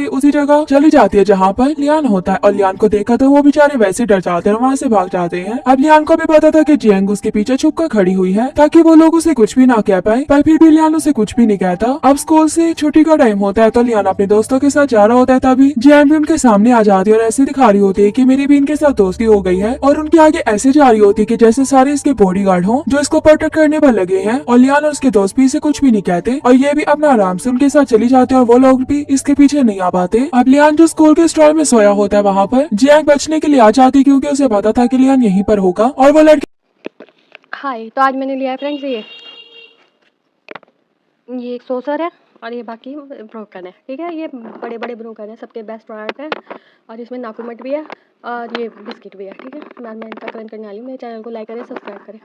से उसी जगह चली जाती है जहाँ पर लियान होता है, और लियान को देखा तो वो बेचारे वैसे डर जाते हैं, वहाँ से भाग जाते हैं। अब लियान को भी पता था कि जियांग उसके पीछे छुप कर खड़ी हुई है ताकि वो लोग उसे कुछ भी ना कह पाए, पर फिर भी लियान उसे कुछ भी नहीं कहता। अब स्कूल से छुट्टी का टाइम होता है तो लियान अपने दोस्तों के साथ जा रहा होता है, तभी जियांग भी उनके सामने आ जाती है और ऐसे दिखा रही होती है कि मेरी भी इनके साथ दोस्ती हो गई है, और उनके आगे ऐसे जा रही होती है कि जैसे सारे इसके बॉडीगार्ड हो जो इसको प्रोटेक्ट करने पर लगे हैं। और लियान और उसके दोस्त भी इसे कुछ भी नहीं कहते और ये भी अपना आराम से उनके साथ चली जाते हैं, और वो लोग भी इसके पीछे नहीं आ पाते। अब लियान जो स्कूल के स्टॉल में सोया होता है वहाँ पर जियांग बचने के लिए आ जाती है, क्योंकि उसे पता था कि लियान यहीं पर होगा, और वो लड़की हाय, तो आज मैंने लिया है फ्रेंड्स ये एक सोसर है और ये बाकी ब्रोकन है। ठीक है, ये बड़े बड़े ब्रोकन है, सबके बेस्ट प्रोडक्ट है, और इसमें नाकुमट भी है और ये बिस्किट भी है। ठीक है, मैं इनका कलेक्ट करने वाली हूँ। मेरे चैनल को लाइक करें, सब्सक्राइब करें।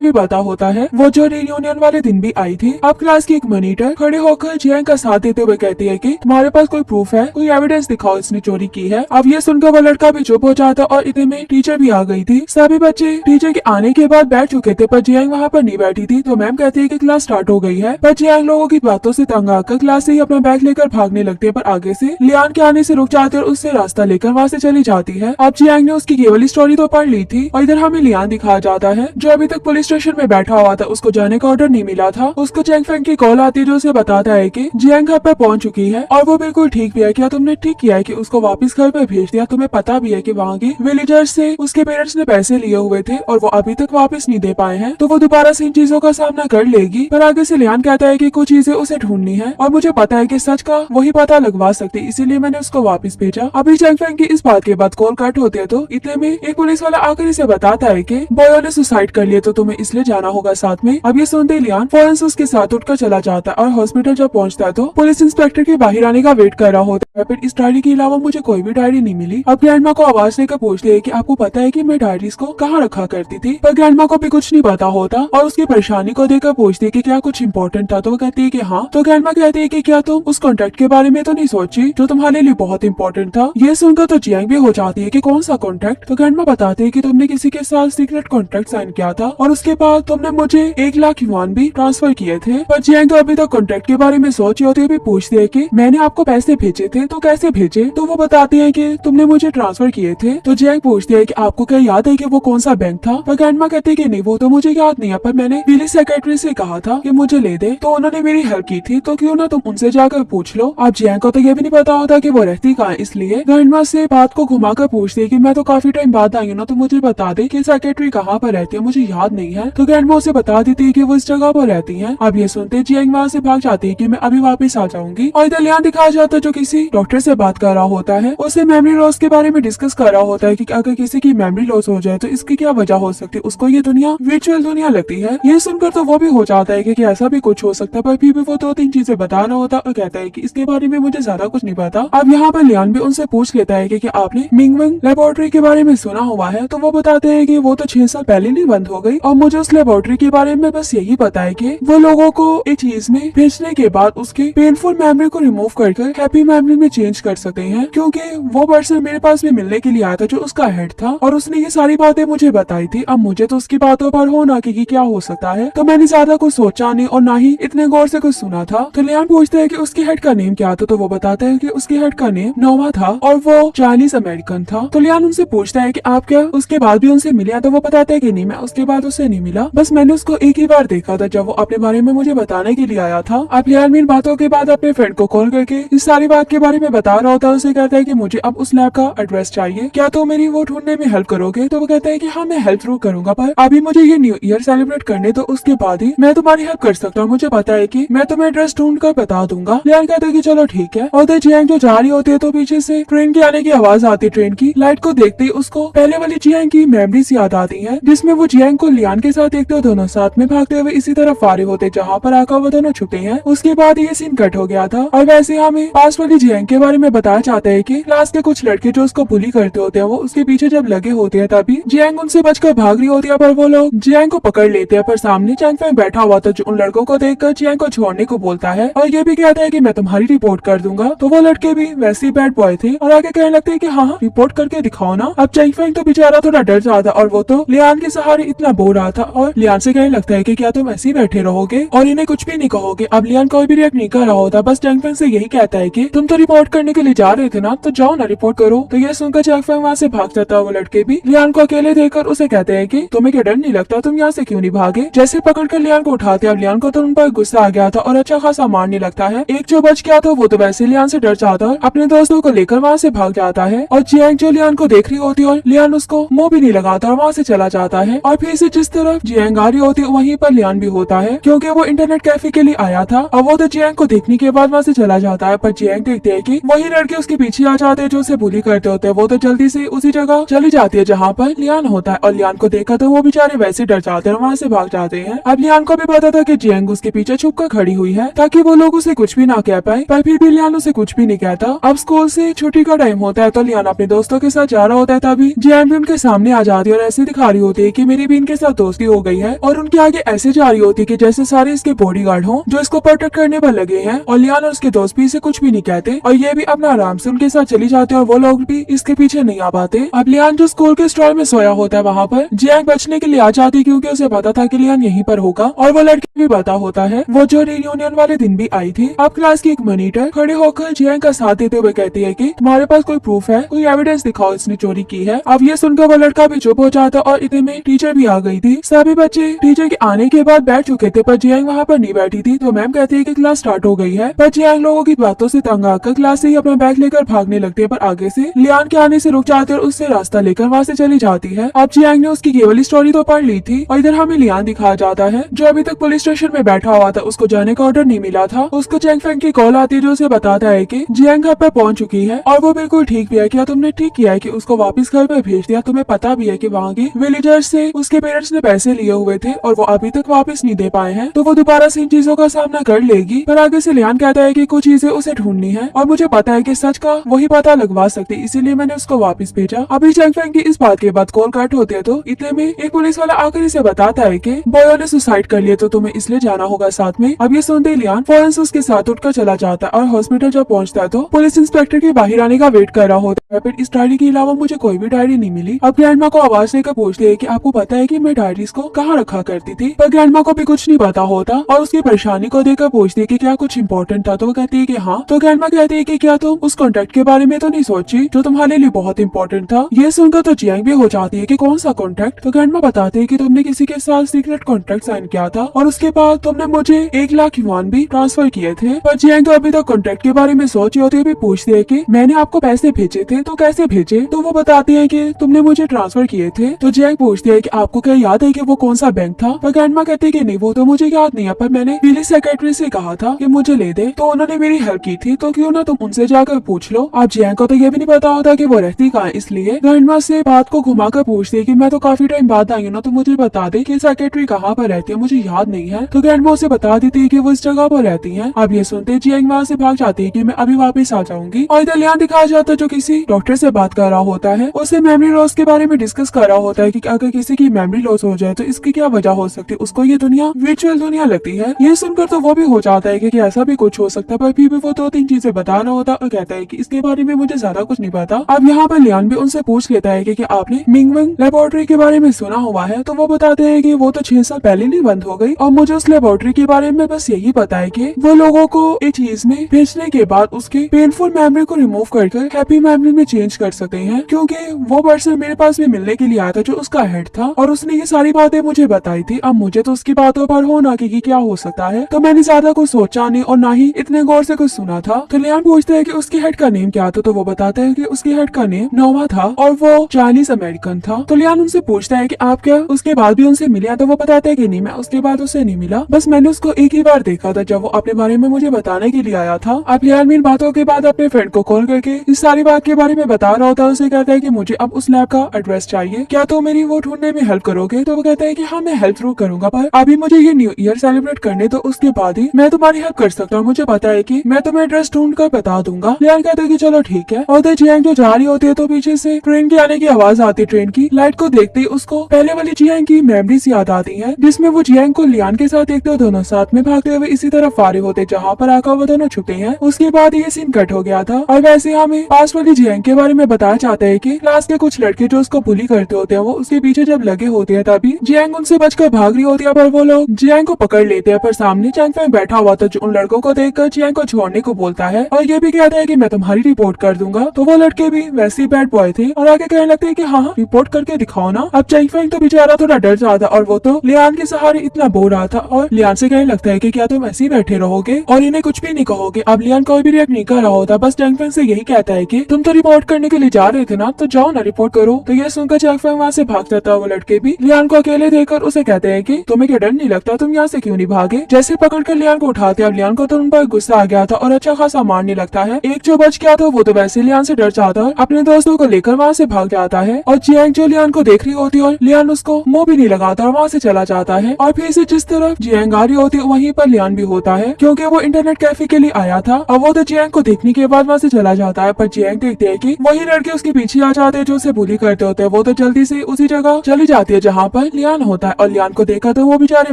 भी पता होता है वो जो रियूनियन वाले दिन भी आई थी। अब क्लास की एक मॉनिटर खड़े होकर जियांग का साथ देते हुए कहती है कि तुम्हारे पास कोई प्रूफ है, कोई एविडेंस दिखाओ इसने चोरी की है। अब ये सुनकर वो लड़का भी चुप हो जाता और इतने में टीचर भी आ गई थी। सभी बच्चे टीचर के आने के बाद बैठ चुके थे पर जियांग वहाँ पर नहीं बैठी थी। तो मैम कहती है कि क्लास स्टार्ट हो गई है, पर जियांग लोगों की बातों से तंग आकर क्लास से ही अपना बैग लेकर भागने लगती है। पर आगे से लियान के आने से रुक जाते और उससे रास्ता लेकर वहाँ से चली जाती है। अब जियांग ने उसकी केवल स्टोरी तो पढ़ ली थी और इधर हमें लियान दिखाया जाता है जो अभी तक पुलिस स्टेशन में बैठा हुआ था। उसको जाने का ऑर्डर नहीं मिला था। उसको चैंग फेंग की कॉल आती है जो उसे बताता है कि जियांग घर पर पहुंच चुकी है और वो बिल्कुल ठीक भी है। क्या तुमने ठीक किया है कि उसको वापस घर पर भेज दिया? तुम्हें पता भी है कि वहाँ के विलेजर्स से उसके पेरेंट्स ने पैसे लिए हुए थे और वो अभी तक वापस नहीं दे पाए हैं, तो वो दोबारा से इन चीजों का सामना कर लेगी। पर आगे से लियान कहता है कि कुछ चीजें उसे ढूंढनी है और मुझे पता है कि सच का वही पता लगवा सकती, इसीलिए मैंने उसको वापस भेजा। अभी चैंग फेंग की इस बात के बाद कॉल कट होते है तो इतने में एक पुलिस वाला आकर इसे बताता है कि बॉयो ने सुसाइड कर लिया तो तुम्हें इसलिए जाना होगा साथ में। अब ये सुनते लियान फौरन से उसके साथ उठकर चला जाता है और हॉस्पिटल जब पहुंचता है तो पुलिस इंस्पेक्टर के बाहर आने का वेट कर रहा होता है। फिर इस डायरी के अलावा मुझे कोई भी डायरी नहीं मिली। अब ग्रैंडमा को आवाज देकर पूछती है कि आपको पता है कि मैं डायरीज को कहाँ रखा करती थी? पर ग्रैंडमा को भी कुछ नहीं पता होता और उसकी परेशानी को देखकर पूछती है कि क्या कुछ इम्पोर्टेंट था? तो वो कहती है कि हाँ। तो ग्रैंडमा कहती है कि क्या तुम उस कॉन्ट्रैक्ट के बारे में तो नहीं सोची जो तुम्हारे लिए बहुत इंपॉर्टेंट था? ये सुनकर तो जियांग भी हो जाती है कि कौन सा कॉन्ट्रैक्ट? तो ग्रैंडमा बताते है कि तुमने किसी के साथ सीक्रेट कॉन्ट्रैक्ट साइन किया था और उसके बाद तुमने मुझे 1 लाख युआन भी ट्रांसफर किए थे। पर जियांग तो अभी तक कॉन्ट्रैक्ट के बारे में सोची होती है। भी पूछती है कि मैंने आपको पैसे भेजे थे तो कैसे भेजे? तो वो बताती है कि तुमने मुझे ट्रांसफर किए थे। तो जियांग पूछती है कि आपको क्या याद है कि वो कौन सा बैंक था? पर ग्रैंडमा कहती है कि नहीं वो तो मुझे याद नहीं है, पर मैंने बिली सेक्रेटरी से कहा था कि मुझे ले दे तो उन्होंने मेरी हेल्प की थी, तो क्यों ना तुम उनसे जाकर पूछ लो। अब जियांग को तो ये भी नहीं पता होता कि वो रहती कहाँ, इसलिए ग्रैंडमा से बात को घुमाकर पूछती है कि मैं तो काफी टाइम बाद आई हूँ ना, तो मुझे बता दे कि सेक्रेटरी कहाँ पर रहती है, मुझे याद नहीं है। तो ग्रैंडमा उसे बता देती है कि वो इस जगह पर रहती है। अब ये सुनते जियांग वहाँ से भाग जाती है कि मैं अभी वापस आ जाऊंगी और इधर लियान दिखाया जाता है जो किसी डॉक्टर से बात कर रहा होता है। उसे मेमोरी लॉस के बारे में डिस्कस कर रहा होता है कि अगर किसी की मेमोरी लॉस हो जाए तो इसकी क्या वजह हो सकती है। उसको ये दुनिया वर्चुअल दुनिया लगती है। ये सुनकर तो वो भी हो जाता है कि ऐसा भी कुछ हो सकता है, पर फिर भी वो 2-3 चीजें बता रहा होता और कहता है कि इसके बारे में मुझे ज्यादा कुछ नहीं पता। अब यहाँ पर लियान भी उनसे पूछ लेता है कि आपने मिंगवेंग लेबोरेटरी के बारे में सुना हुआ है? तो वो बताते हैं कि वो तो 6 साल पहले नहीं बंद हो गई और मुझे उस लेबोरेटरी के बारे में बस यही पता है कि वो लोगों को एक चीज में भेजने के बाद उसके पेनफुल मेमोरी को रिमूव कर हैप्पी मेमोरी में चेंज कर सकते हैं, क्योंकि वो पर्सन मेरे पास भी मिलने के लिए आया था जो उसका हेड था और उसने ये सारी बातें मुझे बताई थी। अब मुझे तो उसकी बातों पर होना कि क्या हो सकता है, तो मैंने ज्यादा कुछ सोचा नहीं और ना ही इतने गौर से कुछ सुना था। तो लियान पूछते है कि उसके हेड का नेम क्या था? तो वो बताता है कि उसके हेड का नेम नोवा था और वो चाइनीज अमेरिकन था। तो लियान उनसे पूछता है कि आप क्या उसके बाद भी उनसे मिले? तो वो बताता है कि नहीं, मैं उसके बाद उससे नहीं मिला, बस मैंने उसको एक ही बार देखा था जब वो अपने बारे में मुझे बताने के लिए आया था। अब लियान इन बातों के बाद अपने फ्रेंड को कॉल करके इस सारी बात के बारे में बता रहा होता है। उसे कहता है कि मुझे अब उस लैब का एड्रेस चाहिए, क्या तो मेरी वो ढूंढने में हेल्प करोगे? तो वो कहता है कि हाँ मैं हेल्प जरूर करूंगा, पर अभी मुझे ये न्यू ईयर सेलिब्रेट करने तो उसके बाद ही मैं तुम्हारी हेल्प कर सकता हूँ। मुझे पता है कि मैं तुम्हें एड्रेस ढूंढ कर बता दूंगा। लियान कहता है कि चलो ठीक है। और जियांग जो जा रही होती है तो पीछे से ट्रेन के आने की आवाज आती है। ट्रेन की लाइट को देखते ही उसको पहले वाली जियांग की मेमोरीज याद आती है, जिसमें वो जियांग को लियान के साथ देखते हो दोनों साथ में भागते हुए इसी तरफ आ रहे होते जहाँ पर आकर वो दोनों छुपे हैं। उसके बाद ये सीन कट हो गया था और वैसे हमें पास वाली जियांग के बारे में बताया जाता है कि क्लास के कुछ लड़के जो उसको बुली करते होते हैं वो उसके पीछे जब लगे होते हैं तभी जियांग उनसे बचकर भाग रही होती है, पर वो लोग जियांग को पकड़ लेते हैं। पर सामने चैंग फेंग बैठा हुआ था जो उन लड़कों को देखकर जियांग को छोड़ने को बोलता है और ये भी कहता है कि मैं तुम्हारी रिपोर्ट कर दूंगा। तो वो लड़के भी वैसे ही बैड बॉय थे और आगे कहने लगते हैं कि हाँ रिपोर्ट करके दिखाओ ना। अब चैंग फेंग तो बेचारा थोड़ा डर जाता और वो तो लियान के सहारे इतना बोल रहा था और लियान से कहने लगता है कि क्या तुम ऐसे ही बैठे रहोगे और इन्हें कुछ भी नहीं कहोगे? अब लियान कोई भी रिएक्ट नहीं कर रहा होता, बस चैंग फेंग से यही कहता है कि तुम तो रिपोर्ट करने के लिए जा रहे थे ना, तो जाओ ना रिपोर्ट करो। तो ये सुनकर चैंग फेंग वहाँ से भाग जाता है। वो लड़के भी लियान को अकेले देखकर उसे कहते हैं कि तुम्हें क्या डर नहीं लगता, तुम यहाँ से क्यों नहीं भागे? जैसे पकड़कर लियान को उठाते अब लियान को तो उन पर गुस्सा आ गया था और अच्छा खासा मारने लगता है। एक जो बच गया था वो तो वैसे लियान से डर जाता है, अपने दोस्तों को लेकर वहाँ से भाग जाता है और जियांग जो लियान को देख रही होती है और लियान उसको मुंह भी नहीं लगाता और वहाँ से चला जाता है। और फिर से जिस तरफ जियांग आ रही होती है वहीं पर लियान भी होता है, क्योंकि वो इंटरनेट कैफे के लिए आया था और वो तो जियांग को देखने के बाद वहाँ से चला जाता है। पर जियांग देखते है कि वही लड़के उसके पीछे आ जाते हैं जो उसे बुली करते होते हैं। वो तो जल्दी से उसी जगह चली जाती है जहाँ पर लियान होता है और लियान को देखा तो वो बेचारे वैसे डर जाते हैं और वहाँ से भाग जाते हैं। अब लियान को भी पता था कि जियांग उसके पीछे छुप कर खड़ी हुई है ताकि वो लोग उसे कुछ भी ना कह पाए, पर फिर भी लियान उसे कुछ भी नहीं कहता। अब स्कूल से छुट्टी का टाइम होता है तो लियान अपने दोस्तों के साथ जा रहा होता है, तभी जियांग भी उनके सामने आ जाती है और ऐसे दिखा रही होती है कि मेरी भी इनके साथ दोस्ती दोस्ती हो गई है और उनकी आगे ऐसे जा रही होती है कि जैसे सारे इसके बॉडीगार्ड हों जो इसको प्रोटेक्ट करने पर लगे हैं। और लियान और उसके दोस्त भी इसे कुछ भी नहीं कहते और ये भी अपना आराम से उनके साथ चली जाते हैं और वो लोग भी इसके पीछे नहीं आ पाते। अब लियान जो स्कूल के स्टॉल में सोया होता है वहाँ पर जियांग बचने के लिए आ जाती है क्योंकि उसे पता था कि लियान यहीं पर होगा और वो लड़की भी पता होता है वो जो रियूनियन वाले दिन भी आई थी। अब क्लास की एक मॉनिटर खड़े होकर जियांग का साथ देते हुए कहती है कि तुम्हारे पास कोई प्रूफ है, कोई एविडेंस दिखाओ इसने चोरी की है। अब ये सुनकर वो लड़का भी चुप हो जाता और इतने में टीचर भी आ गई थी। सभी बच्चे टीचर के आने के बाद बैठ चुके थे पर जियांग वहाँ पर नहीं बैठी थी तो मैम कहती है कि क्लास स्टार्ट हो गई है। पर जियांग लोगों की बातों से तंग आकर क्लास से ही अपना बैग लेकर भागने लगती है पर आगे से लियान के आने से रुक जाती है और उससे रास्ता लेकर वहाँ से चली जाती है। अब जियांग ने उसकी ये वाली स्टोरी तो पढ़ ली थी और इधर हमें लियान दिखाया जाता है जो अभी तक पुलिस स्टेशन में बैठा हुआ था, उसको जाने का ऑर्डर नहीं मिला था। उसको चैंग फेंग की कॉल आती है जो उसे बताता है कि जियांग घर पर पहुंच चुकी है और वो बिल्कुल ठीक भी है। क्या तुमने ठीक किया है कि उसको वापस घर पर भेज दिया? तुम्हें पता भी है कि वहाँ के विलेजर्स से उसके पेरेंट्स ने पैसे लिए हुए थे और वो अभी तक वापस नहीं दे पाए हैं, तो वो दोबारा से इन चीजों का सामना कर लेगी। पर आगे से लियान कहता है कि कुछ चीजें उसे ढूंढनी है और मुझे पता है कि सच का वही पता लगवा सकती, इसीलिए मैंने उसको वापस भेजा। अभी चैंग फेंग की इस बात के बाद कॉल कट होते है तो इतने में एक पुलिस वाला आकर इसे बताता है कि बॉयो ने सुसाइड कर लिया तो तुम्हें इसलिए जाना होगा साथ में। अब ये सुनते ही लियान फौरन से उसके साथ उठकर चला जाता है और हॉस्पिटल जब पहुंचता है तो पुलिस इंस्पेक्टर के बाहर आने का वेट कर रहा होता है। फिर इस डायरी के अलावा मुझे कोई भी डायरी नहीं मिली। अब ग्रैंडमा को आवाज देकर पूछते है कि आपको पता है कि मैं डायरीज को कहाँ रखा करती थी, पर ग्रैंडमा को भी कुछ नहीं पता होता और उसकी परेशानी को देखकर पूछती है कि क्या कुछ इम्पोर्टेंट था, तो वो कहती है कि हाँ। तो ग्रैंडमा कहती है कि क्या तुम उस कॉन्ट्रैक्ट के बारे में तो नहीं सोची जो तुम्हारे लिए बहुत इंपॉर्टेंट था? ये सुनकर तो जियांग भी हो जाती है कि कौन सा कॉन्ट्रैक्ट? तो ग्रैंडमा बताते है कि तुमने किसी के साथ सीक्रेट कॉन्ट्रैक्ट साइन किया था और उसके बाद तुमने मुझे 1 लाख युआन भी ट्रांसफर किए थे। पर जियांग तो अभी तक कॉन्ट्रैक्ट के बारे में सोची होती है, भी पूछती है कि मैंने आपको पैसे भेजे थे तो कैसे भेजे? तो वो बताती है कि तुमने मुझे ट्रांसफर किए थे। तो जियांग पूछती है कि आपको क्या याद है कि वो कौन सा बैंक था? पर ग्रैंडमा कहती है कि नहीं वो तो मुझे याद नहीं है, पर मैंने पुलिस सेक्रेटरी से कहा था कि मुझे ले दे तो उन्होंने मेरी हेल्प की थी, तो क्यों ना तुम उनसे जाकर पूछ लो। अब जियांग को तो ये भी नहीं पता होता कि वो रहती कहाँ, इसलिए ग्रैंडमा से बात को घुमाकर पूछती है कि मैं तो काफी टाइम बाद आई हूँ ना, तो मुझे बता दे कि सेक्रेटरी कहाँ पर रहती है, मुझे याद नहीं है। तो ग्रैंडमा उसे बता देती है कि वो इस जगह पर रहती है। अब ये सुनते जियांग वहाँ से भाग जाती है कि मैं अभी वापस आ जाऊंगी और इधर लियान दिखाया जाता है जो किसी डॉक्टर से बात कर रहा होता है, उसे मेमोरी लॉस के बारे में डिस्कस कर रहा होता है कि अगर किसी की मेमोरी लॉस हो जाए तो इसकी क्या वजह हो सकती है, उसको ये दुनिया वर्चुअल दुनिया लगती है। ये सुनकर तो वो भी हो जाता है कि ऐसा भी कुछ हो सकता है, पर फिर भी वो 2-3 चीजें बता रहा होता है और कहता है कि इसके बारे में मुझे ज्यादा कुछ नहीं पता। अब यहाँ पर लियान भी उनसे पूछ लेता है कि आपने मिंगवेंग लेबोरेटरी के बारे में सुना हुआ है? तो वो बताते हैं कि वो तो 6 साल पहले नहीं बंद हो गई और मुझे उस लेबोरेटरी के बारे में बस यही पता है कि वो लोगों को एक चीज में भेजने के बाद उसके पेनफुल मेमोरी को रिमूव करके हैप्पी मेमोरी में चेंज कर सकते हैं, क्योंकि वो पर्सन मेरे पास भी मिलने के लिए आया था जो उसका हेड था और उसने ये सारी बातें मुझे बताई थी। अब मुझे तो उसकी बातों पर हो ना कि क्या हो सकता है, तो मैंने ज्यादा कुछ सोचा नहीं और ना ही इतने गौर से कुछ सुना था। तो लियान पूछते हैं कि उसके हेड का नेम क्या था, तो वो बताते हैं कि उसके हेड का नेम नोवा था और वो चाइनीज अमेरिकन था। तो लियान उनसे पूछता है कि आप क्या उसके बाद भी उनसे मिले? तो वो बताते हैं कि नहीं, मैं उसके बाद उससे नहीं मिला, बस मैंने उसको एक ही बार देखा था जब वो अपने बारे में मुझे बताने के लिए आया था। अब लियान इन बातों के बाद अपने फ्रेंड को कॉल करके इस सारी बात के बारे में बता रहा होता है। उसे कहता है कि मुझे अब उस लैब का एड्रेस चाहिए, क्या तो मेरी वो ढूंढने में हेल्प करोगे? तो वो कहता है कि हाँ मैं हेल्प जरूर करूंगा, पर अभी मुझे ये न्यू ईयर सेलिब्रेट करने तो उसके बाद ही मैं तुम्हारी हेल्प कर सकता हूँ। मुझे पता है कि मैं तुम्हें एड्रेस ढूंढ कर बता दूंगा। लियान कहता है कि चलो ठीक है। और जियांग जो जा रही होती है तो पीछे से ट्रेन के आने की आवाज आती है। ट्रेन की लाइट को देखते ही उसको पहले वाली जियांग की मेमोरीज याद आती है, जिसमें वो जियांग को लियान के साथ देखते दोनों साथ में भागते हुए इसी तरफ आ रहे होते जहाँ पर आकर वो दोनों छुपे हैं। उसके बाद ये सीन कट हो गया था और वैसे हमें पास वाली जियांग के बारे में बताया जाता है कि क्लास के कुछ लड़के जो उसको बुली करते होते हैं वो उसके पीछे जब लगे होते हैं तभी जियांग उनसे बचकर भाग रही होती है, पर वो लोग जियांग को पकड़ लेते हैं। पर सामने चैंग फेंग बैठा हुआ था जो उन लड़कों को देखकर जियांग को छोड़ने को बोलता है और ये भी कहता है कि मैं तुम्हारी रिपोर्ट कर दूंगा। तो वो लड़के भी वैसे ही बैड बॉय थे और आगे कहने लगते हैं कि हाँ रिपोर्ट करके दिखाओ ना। अब चैंग फेंग तो बेचारा थोड़ा डर जाता और वो तो लियान के सहारे इतना बोल रहा था और लियान से कहने लगता है कि क्या तुम ऐसे ही बैठे रहोगे और इन्हें कुछ भी नहीं कहोगे? अब लियान कोई भी रिएक्ट नहीं कर रहा होता, बस चैंग फेंग से यही कहता है कि तुम तो रिपोर्ट करने के लिए जा रहे थे ना, तो जाओ ना रिपोर्ट करो। तो ये सुनकर चैंग फेंग वहाँ से भाग जाता है। वो लड़के भी लियान को अकेले देखकर उसे कहते हैं कि तुम्हें क्या डर नहीं लगता, तुम यहाँ से क्यों नहीं भागे? जैसे पकड़ कर लियान को उठाते, अब लियान को तो उन पर गुस्सा आ गया था और अच्छा खासा मारने लगता है। एक जो बच गया था वो तो वैसे लियान से डर जाता है, अपने दोस्तों को लेकर वहाँ से भाग जाता है और जियांग जो लियान को देख रही होती है और लियान उसको मुंह भी नहीं लगाता और वहाँ से चला जाता है। और फिर से जिस तरफ जियांग आ रही होती है वहीं पर लियान भी होता है, क्योंकि वो इंटरनेट कैफे के लिए आया था और वो तो जियांग को देखने के बाद वहाँ से चला जाता है। पर जियांग देखते है कि वही लड़के उसके पीछे आ जाते हैं जो उसे बुली करते होते हैं। वो तो जल्दी से उसी जगह चली जाती है जहाँ पर पर लियान होता है और लियान को देखा तो वो बेचारे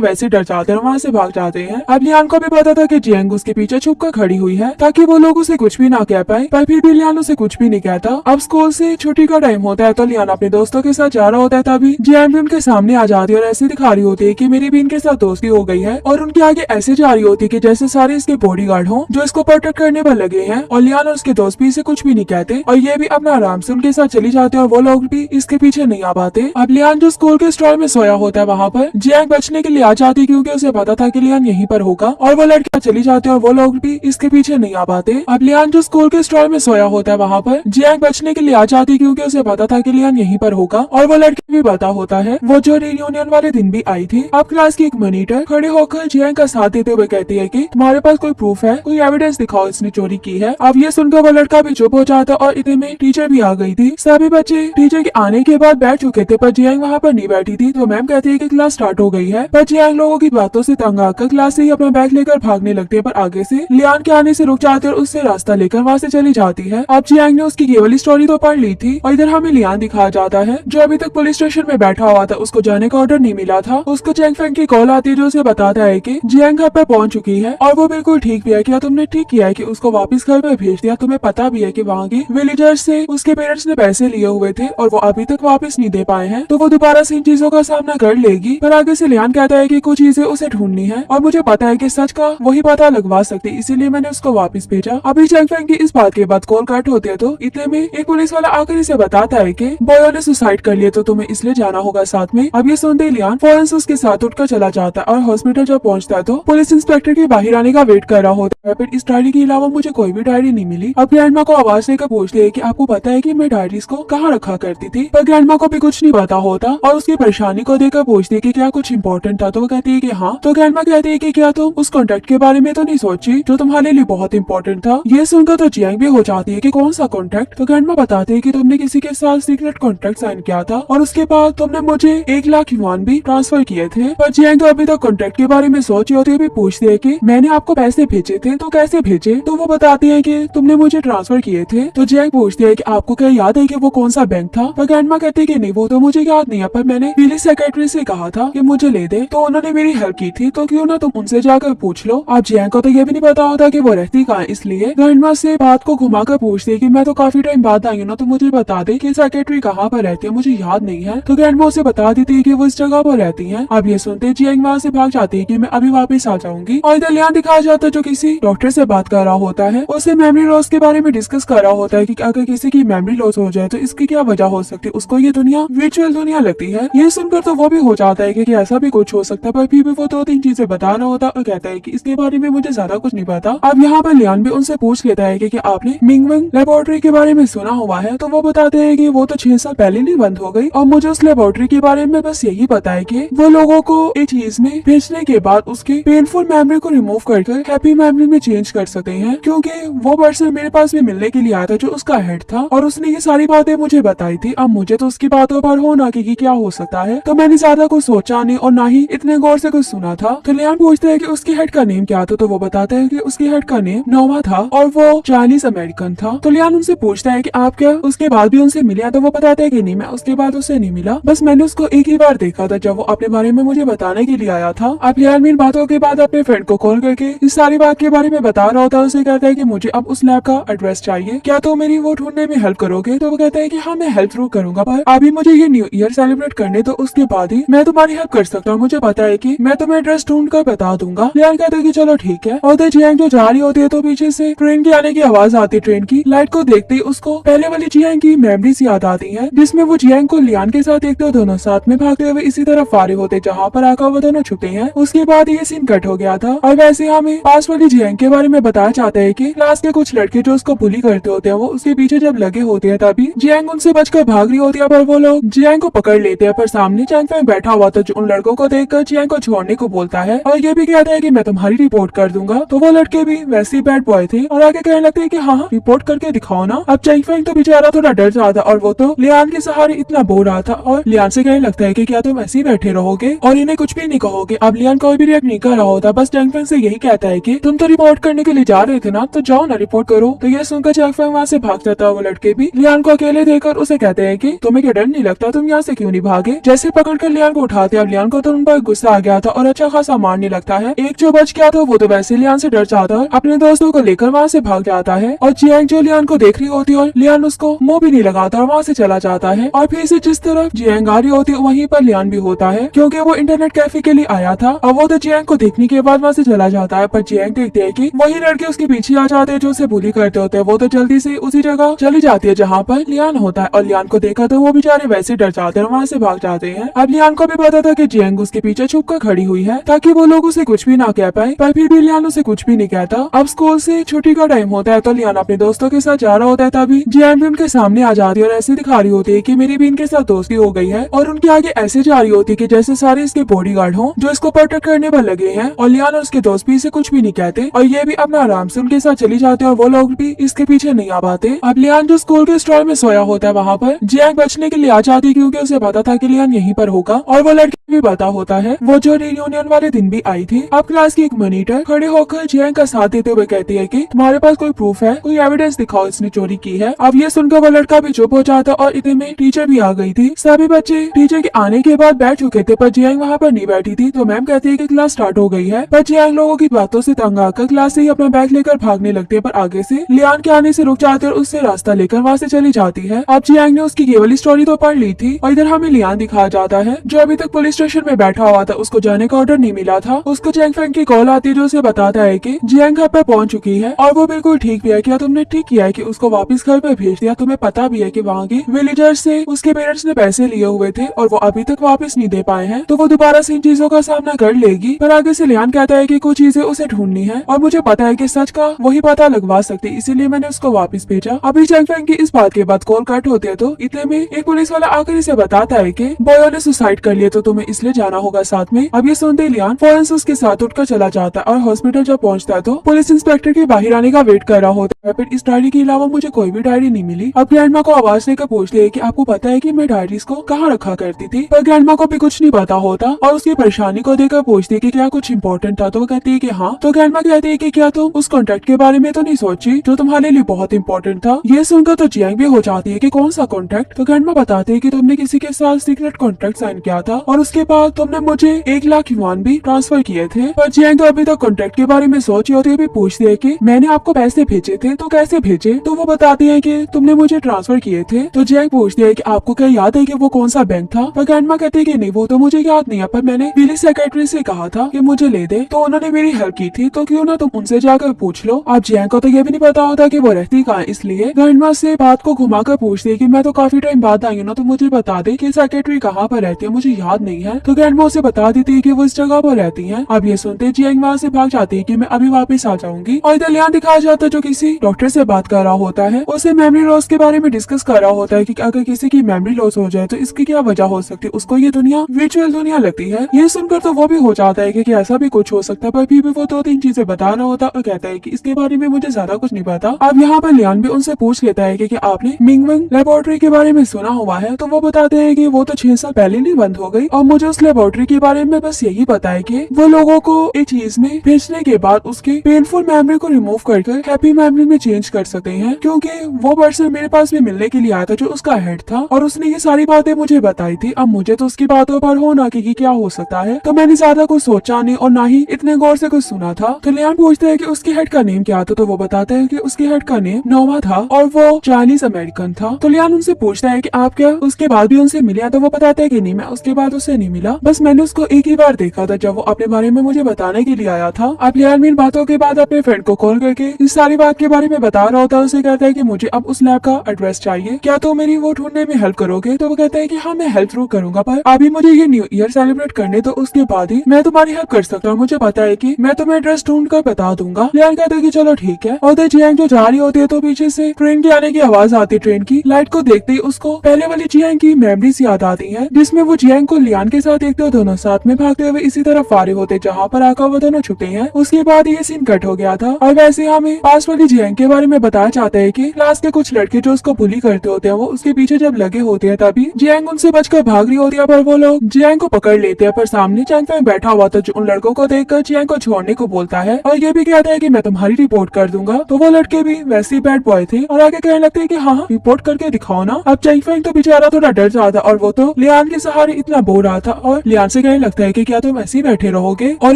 वैसे डर जाते हैं और वहाँ से भाग जाते हैं। अब लियान को भी पता था कि जियांग उसके पीछे छुप कर खड़ी हुई है ताकि वो लोग उसे कुछ भी ना कह पाए, पर फिर भी लियान उसे कुछ भी नहीं कहता। अब स्कूल से छुट्टी का टाइम होता है तो लियान अपने दोस्तों के साथ जा रहा होता है, तभी जियांग भी उनके सामने आ जाती है और ऐसे दिखा रही होती है कि मेरी भी इनके साथ दोस्ती हो गई है, और उनके आगे ऐसे जा रही होती है कि जैसे सारे इसके बॉडीगार्ड हो जो इसको प्रोटेक्ट करने पर लगे हैं। और लियान और उसके दोस्त भी इसे कुछ भी नहीं कहते और ये भी अपना आराम से उनके साथ चली जाते हैं और वो लोग भी इसके पीछे नहीं आ पाते। अब लियान जो स्कूल के स्टॉल में सोया होता है वहाँ पर जियांग बचने के लिए आ जाती है क्योंकि उसे पता था कि लियान यहीं पर होगा, और वो लड़कियां चली जाती है और वो लोग भी इसके पीछे नहीं आ पाते। अब लियान जो स्कूल के स्टॉल में सोया होता है वहाँ पर जियांग बचने के लिए आ जाती है क्योंकि उसे पता था कि लियान यहीं पर होगा, और वो लड़की भी पता होता है वो जो रियूनियन वाले दिन भी आई थी। अब क्लास की एक मॉनिटर खड़े होकर जियांग का साथ देते हुए कहती है कि तुम्हारे पास कोई प्रूफ है, कोई एविडेंस दिखाओ इसने चोरी की है। अब ये सुनकर वो लड़का भी चुप हो जाता और इतने में टीचर भी आ गई थी। सभी बच्चे टीचर के आने के बाद बैठ चुके थे पर जियांग वहाँ पर नहीं बैठी थी, तो मैम कहती है कि क्लास स्टार्ट हो गई है। पर जियांग लोगों की बातों से तंग आकर क्लास से ही अपना बैग लेकर भागने लगती है, पर आगे से लियान के आने से रुक जाती है और उससे रास्ता लेकर वहाँ से चली जाती है। अब जियांग ने उसकी ये वाली स्टोरी तो पढ़ ली थी और इधर हमें लियान दिखाया जाता है जो अभी तक पुलिस स्टेशन में बैठा हुआ था, उसको जाने का ऑर्डर नहीं मिला था। उसको चैंग फेंग की कॉल आती है जो उसे बताता है कि जियांग घर पर पहुंच चुकी है और वो बिल्कुल ठीक भी है। क्या तुमने ठीक किया है कि उसको वापस घर पर भेज दिया? तुम्हें पता भी है कि वहाँ के विलेजर्स से उसके पेरेंट्स ने पैसे लिए हुए थे और वो अभी तक वापस नहीं दे पाए हैं, तो वो दोबारा से इन चीजों का सामना कर लेगी। पर आगे से लियान कहता है कि कुछ चीजें उसे ढूंढनी है और मुझे पता है कि सच का वही पता लगवा सकती, इसीलिए मैंने उसको वापस भेजा। अभी चैंग फेंग की इस बात के बाद कॉल कट होते है तो इतने में एक पुलिस वाला आकर इसे बताता है कि बॉयो ने सुसाइड कर लिया, तो तुम्हें इसलिए जाना होगा साथ में। अब ये सुनते ही लियान फौरन से उसके साथ उठकर चला जाता है और हॉस्पिटल जब पहुंचता है तो पुलिस इंस्पेक्टर के बाहर आने का वेट कर रहा होता है। फिर इस डायरी के अलावा मुझे कोई भी डायरी नहीं मिली। अब ग्रैंडमा को आवाज देकर पूछते है कि आपको पता है कि मैं डायरीज को कहाँ रखा करती थी, पर ग्रैंडमा को भी कुछ नहीं पता होता और उसकी परेशानी को देखकर पूछती है कि क्या कुछ इंपॉर्टेंट था, तो वो कहती है कि हाँ। तो ग्रैंडमा कहती है कि क्या तुम उस कॉन्ट्रैक्ट के बारे में तो नहीं सोची जो तुम्हारे लिए बहुत इंपॉर्टेंट था? ये सुनकर तो जियांग भी हो जाती है कि कौन सा कॉन्ट्रैक्ट? तो ग्रैंडमा बताते है कि तुमने किसी के साथ सीक्रेट कॉन्ट्रैक्ट साइन किया था और उसके बाद तुमने मुझे 1 लाख युआन भी ट्रांसफर किए थे। पर जियांग तो अभी तक कॉन्ट्रैक्ट के बारे में सोची होती है, भी पूछती है कि मैंने आपको पैसे भेजे थे तो कैसे भेजे? तो वो बताती है कि तुमने मुझे ट्रांसफर किए थे। तो जियांग पूछती है कि आपको क्या याद है कि वो कौन सा बैंक था? पर ग्रैंडमा कहती है कि नहीं, वो तो मुझे याद नहीं है, पर मैंने पुलिस सेक्रेटरी से कहा था कि मुझे ले दे, तो उन्होंने मेरी हेल्प की थी, तो क्यों ना तुम उनसे जाकर पूछ लो। अब जियांग को तो ये भी नहीं पता होता कि वो रहती कहाँ, इसलिए ग्रैंडमा से बात को घुमाकर पूछती है कि मैं तो काफी टाइम बाद आई हूँ ना, तो मुझे बता दे कि सेक्रेटरी कहाँ पर रहती है, मुझे याद नहीं है। तो ग्रैंडमा उसे बता देती है कि वो इस जगह पर रहती है। अब ये सुनते जियांग वहाँ से भाग जाती है कि मैं अभी वापस आ जाऊंगी, और इधर लियान दिखाया जाता है जो किसी डॉक्टर से बात कर रहा होता है, उसे मेमोरी लॉस के बारे में डिस्कस कर रहा होता है कि अगर किसी की मेमोरी लॉस हो जाए तो इसकी क्या वजह हो सकती है, उसको ये दुनिया वर्चुअल दुनिया लगती है। ये सुनकर तो वो भी हो जाता है कि ऐसा भी कुछ हो सकता है, पर फिर भी वो 2-3 चीजें बता रहा होता और कहता है कि इसके बारे में मुझे ज्यादा कुछ नहीं पता। अब यहाँ पर लियान भी उनसे पूछ लेता है कि आपने मिंगवेंग लेबोरेटरी के बारे में सुना हुआ है? तो वो बताते हैं कि वो तो 6 साल पहले नहीं बंद हो गई, और मुझे उस लेबोरेटरी के बारे में बस यही पता है कि वो लोगों को एक चीज में भेजने के बाद उसके पेनफुल मेमोरी को रिमूव करके हैप्पी मेमोरी में चेंज कर सकते हैं, क्योंकि वो पर्सन मेरे पास भी मिलने के लिए आया था जो उसका हेड था और उसने ये सारी बातें मुझे बताई थी। अब मुझे तो उसकी बातों पर हो ना कि क्या हो सकता है, तो मैंने ज्यादा कुछ सोचा नहीं और ना ही इतने गौर से कुछ सुना था। तो लियान पूछते हैं कि उसके हेड का नेम क्या था, तो वो बताते हैं कि उसके हेड का नेम नोवा था और वो चाइनीज अमेरिकन था। तो लियान उनसे पूछता है कि आप क्या उसके बाद भी उनसे मिले? तो वो बताते हैं कि नहीं, मैं उसके बाद उससे नहीं मिला, बस मैंने उसको एक ही बार देखा था जब वो अपने बारे में मुझे बताने के लिए आया था। अब लियान इन बातों के बाद अपने फ्रेंड को कॉल करके इस सारी बात के बारे में बता रहा होता है। उसे कहता है कि मुझे अब उस लैब का एड्रेस चाहिए, क्या तो मेरी वो ढूंढने में हेल्प करोगे? तो वो कहता है कि हाँ, मैं हेल्प जरूर करूंगा, पर अभी मुझे ये न्यू ईयर सेलिब्रेट करने तो उसके बाद ही मैं तुम्हारी हेल्प कर सकता हूँ। मुझे पता है कि मैं तुम्हें एड्रेस ढूंढ कर बता दूंगा। लियान कहता है कि चलो ठीक है। और जियांग जो जा रही होती है तो पीछे से ट्रेन के आने की आवाज आती है। ट्रेन की लाइट को देखते ही उसको पहले वाली जियांग की मेमोरीज याद आती है, जिसमें वो जियांग को लियान के साथ देखते हो दोनों साथ में भागते हुए इसी तरफ आ रहे होते जहाँ पर आकर वो दोनों छुपे हैं। उसके बाद ये सीन कट हो गया था और वैसे हमें पास वाली जियांग के बारे में बताया जाता है कि क्लास के कुछ लड़के जो उसको बुली करते होते हैं वो उसके पीछे जब लगे होते हैं तभी जियांग उनसे बचकर भाग रही होती है, पर वो लोग जियांग को पकड़ लेते हैं। पर सामने चैंग फेंग बैठा हुआ था जो उन लड़कों को देखकर जियांग को छोड़ने को बोलता है और ये भी कहता है कि मैं तुम्हारी रिपोर्ट कर दूंगा। तो वो लड़के भी वैसे ही बैड बॉय थे और आगे कहने लगते हैं कि हाँ, रिपोर्ट करके दिखाओ ना। अब चैंग फेंग तो बेचारा थोड़ा डर जाता और वो तो लियान के सहारे इतना बोल रहा था और लियान से कहने लगता है कि क्या तुम ऐसे ही बैठे रहोगे और इन्हें कुछ भी नहीं कहोगे? अब लियान कोई भी रिएक्ट नहीं कर रहा होता, बस चैंग फेंग से यही कहता है कि तुम तो रिपोर्ट करने के लिए जा रहे थे ना, तो जाओ ना, रिपोर्ट करो। तो ये सुनकर चैंग फेंग वहाँ से भाग जाता है। वो लड़के भी लियान को अकेले देखकर उसे कहते हैं कि तुम्हें क्या डर नहीं लगता, तुम यहाँ से क्यों नहीं भागे? जैसे वैसे पकड़कर लियान को उठाते। अब लियान को तो उन पर गुस्सा आ गया था और अच्छा खासा मारने लगता है। एक जो बच गया था वो तो वैसे लियान से डर जाता है, अपने दोस्तों को लेकर वहाँ से भाग जाता है। और जियांग जो लियान को देख रही होती है और लियान उसको मुंह भी नहीं लगाता और वहाँ से चला जाता है। और फिर से जिस तरफ जियांग आ रही होती है वहीं पर लियान भी होता है, क्योंकि वो इंटरनेट कैफे के लिए आया था। अब वो तो जियांग को देखने के बाद वहाँ से चला जाता है, पर जियांग देखते है कि वही लड़के उसके पीछे आ जाते हैं जो उसे बुली करते होते हैं। वो तो जल्दी से उसी जगह चली जाती है जहाँ पर लियान होता है, और लियान को देखा तो वो बेचारे वैसे डर जाते हैं और वहाँ से भाग जाते हैं। अब लियान को भी पता था कि जियांग उसके पीछे छुप कर खड़ी हुई है ताकि वो लोग उसे कुछ भी ना कह पाए, पर फिर भी लियान उसे कुछ भी नहीं कहता। अब स्कूल से छुट्टी का टाइम होता है तो लियान अपने दोस्तों के साथ जा रहा होता है, तभी जियांग भी उनके सामने आ जाती है और ऐसे दिखा रही होती है कि मेरी भी इनके साथ दोस्ती हो गई है, और उनके आगे ऐसे जा रही होती है कि जैसे सारे इसके बॉडीगार्ड हों जो इसको प्रोटेक्ट करने पर लगे हैं। और लियान और उसके दोस्त भी इसे कुछ भी नहीं कहते और ये भी अपना आराम से उनके साथ चली जाते हैं और वो लोग भी इसके पीछे नहीं आ पाते। अब लियान जो स्कूल के स्टॉल में सोया होता है वहाँ पर जियांग बचने के लिए आ जाती है, क्योंकि उसे पता था कि लियान यहीं पर होगा, और वो लड़की भी पता होता है वो जो रियूनियन वाले दिन भी आई थी। अब क्लास की एक मॉनिटर खड़े होकर जियांग का साथ देते हुए कहती है कि तुम्हारे पास कोई प्रूफ है, कोई एविडेंस दिखाओ इसने चोरी की है। अब ये सुनकर वो लड़का भी चुप हो जाता और इतने में टीचर भी आ गई थी। सभी बच्चे टीचर के आने के बाद बैठ चुके थे, पर जियांग वहाँ पर नहीं बैठी थी, तो मैम कहती है कि क्लास स्टार्ट हो गई है। पर जियांग लोगों की बातों से तंग आकर क्लास से ही अपना बैग लेकर भागने लगते हैं, पर आगे से लियान के आने से रुक जाते और उससे रास्ता लेकर वहाँ से चली जाती है। अब जियांग ने उसकी केवल स्टोरी तो पढ़ ली थी, और इधर हमें लियान दिखाया जाता है जो अभी तक पुलिस स्टेशन में बैठा हुआ था, उसको जाने का ऑर्डर नहीं मिला था। उसको चैंग फेंग की कॉल आती है जो उसे बताता है कि जियांग घर पर पहुंच चुकी है, और वो बिल्कुल ठीक भी है। क्या तुमने ठीक किया है कि उसको वापस घर पर भेज दिया? तुम्हें पता भी है कि वहाँ के विलेजर्स से उसके पेरेंट्स ने पैसे लिए हुए थे और वो अभी तक वापस नहीं दे पाए हैं, तो वो दोबारा से इन चीजों का सामना कर लेगी। पर आगे से लियान कहता है कि कुछ चीजें उसे ढूंढनी है और मुझे पता है कि सच का वही पता लगवा सकती, इसीलिए मैंने उसको वापस भेजा। अभी चैंग फेंग की इस बात के बाद कॉल कट होती है, तो इतने में एक पुलिस वाला आकर इसे बताता है कि बॉयो ने सुसाइड कर लिया, तो तुम्हें इसलिए जाना होगा साथ में। अब ये सुनते ही लियान फौरन से उसके साथ उठकर चला जाता है, और हॉस्पिटल जब पहुंचता है तो पुलिस इंस्पेक्टर के बाहर आने का वेट कर रहा होता है। फिर इस डायरी के अलावा मुझे कोई भी डायरी नहीं मिली। अब ग्रैंडमा को आवाज देकर पूछती है कि आपको पता है कि मैं डायरीज को कहाँ रखा करती थी, पर ग्रैंडमा को भी कुछ नहीं पता होता और उसकी परेशानी को देखकर पूछती है कि क्या कुछ इंपॉर्टेंट था, तो वो कहती है कि हाँ। तो ग्रैंडमा कहती है कि क्या तुम उस कॉन्ट्रैक्ट के बारे में तो नहीं सोची जो तुम्हारे लिए बहुत इंपॉर्टेंट था? ये सुनकर तो जियांग भी हो जाती है कि कौन सा कॉन्ट्रैक्ट? तो ग्रैंडमा बताते है कि तुमने किसी के साथ सीक्रेट कॉन्ट्रैक्ट साइन किया था और उसके बाद तुमने मुझे 1 लाख युआन भी ट्रांसफर किए थे। पर जियांग तो अभी तक कॉन्ट्रैक्ट के बारे में सोची होती है, भी पूछती है कि मैंने आपको पैसे भेजे थे तो कैसे भेजे? तो वो बताती है कि तुमने मुझे ट्रांसफर किए थे। तो जियांग पूछती है कि आपको क्या याद है कि वो कौन सा बैंक था? पर ग्रैंडमा कहती है कि नहीं, वो तो मुझे याद नहीं है, पर मैंने पुलिस सेक्रेटरी से कहा था कि मुझे ले दे, तो उन्होंने मेरी हेल्प की थी, तो क्यों ना तुम उनसे जाकर पूछ लो। अब जियांग को तो ये भी नहीं पता होता कि वो रहती कहाँ, इसलिए ग्रैंडमा से बात को घुमाकर पूछती है कि मैं तो काफी टाइम बाद आई हूँ ना, तो मुझे बता दे कि सेक्रेटरी कहाँ पर रहती है, मुझे याद नहीं है। तो ग्रैंडमा उसे बता देती है कि वो इस जगह पर रहती है। अब ये सुनते जियांग वहाँ से भाग जाती है कि मैं अभी वापस आ जाऊंगी, और इधर लियान दिखाया जाता है जो किसी डॉक्टर से बात कर रहा होता है, उसे मेमोरी लॉस के बारे में डिस्कस कर रहा होता है कि अगर किसी की मेमोरी लॉस हो जाए तो इसकी क्या वजह हो सकती है, उसको ये दुनिया वर्चुअल दुनिया लगती है। ये सुनकर तो वो भी हो जाता है कि ऐसा भी कुछ हो सकता है, पर फिर भी वो 2-3 चीजें बता रहा होता और कहता है कि इसके बारे में मुझे ज्यादा कुछ नहीं पता। अब यहाँ पर लियान भी उनसे पूछ लेता है कि आपने मिंगवेंग लेबोरेटरी के बारे में सुना हुआ है? तो वो बताते हैं कि वो तो 6 साल पहले नहीं बंद हो गई, और मुझे उस लेबोरेटरी के बारे में बस यही पता है कि वो लोगों को एक चीज में भेजने के बाद उसके पेनफुल मेमोरी को रिमूव करके हैप्पी मेमोरी में चेंज कर सकते हैं, क्योंकि वो पर्सन मेरे पास भी मिलने के लिए आया था जो उसका हेड था, और उसने ये सारी बातें मुझे बताई थी। अब मुझे तो उसकी बातों पर होना कि क्या हो सकता है, तो मैंने ज्यादा कुछ सोचा नहीं और ना ही इतने गौर से कुछ सुना था। तो लियान पूछते हैं कि उसके हेड का नेम क्या था, तो वो बताते हैं कि उसके हेड का नेम नोवा था और वो चाइनीज अमेरिकन था। तो लियान उनसे पूछता है कि आप क्या उसके बाद भी उनसे मिले? तो वो बताते हैं कि नहीं, मैं उसके बाद उससे नहीं मिला, बस मैंने उसको एक ही बार देखा था जब वो अपने बारे में मुझे बताने के लिए आया था। अब लियान इन बातों के बाद अपने फ्रेंड को कॉल करके इस सारी बात के बारे में बता रहा होता है। उसे कहता है कि मुझे अब उस लैब का एड्रेस चाहिए, क्या तो मेरी वो ढूंढने में हेल्प करोगे? तो वो कहता है कि हाँ, मैं हेल्प जरूर करूंगा, पर अभी मुझे ये न्यू ईयर सेलिब्रेट करने तो उसके बाद ही मैं तुम्हारी हेल्प कर सकता हूँ। मुझे पता है कि मैं तुम्हें एड्रेस ढूंढ कर बता दूंगा। लियान कहता है कि चलो ठीक है। और जियांग जो जा रही होती है तो पीछे से ट्रेन के आने की आवाज आती है। ट्रेन की लाइट को देखते ही उसको पहले वाली जियांग की मेमोरीज याद आती है, जिसमें वो जियांग को लियान के साथ देखते हो दोनों साथ में भागते हुए इसी तरफ फारे होते जहाँ पर आकर वो दोनों छुपे हैं। उसके बाद ये सीन कट हो गया था और वैसे हमें पास वाली जियांग जियांग के बारे में बताया जाता है कि क्लास के कुछ लड़के जो उसको बुली करते होते हैं वो उसके पीछे जब लगे होते हैं तभी जियांग उनसे बचकर भाग रही होती है, पर वो लोग जियांग को पकड़ लेते हैं। पर सामने चैंग फेंग बैठा हुआ था जो उन लड़कों को देखकर जियांग को छोड़ने को बोलता है और ये भी कहता है कि मैं तुम्हारी रिपोर्ट कर दूंगा। तो वो लड़के भी वैसे ही बैड बॉय थे और आगे कहने लगते हैं कि हाँ रिपोर्ट करके दिखाओ ना। अब चैंग फेंग तो बेचारा थोड़ा डर जाता और वो तो लियान के सहारे इतना बोल रहा था और लियान से कहने लगता है कि क्या तुम ऐसे ही बैठे रहोगे और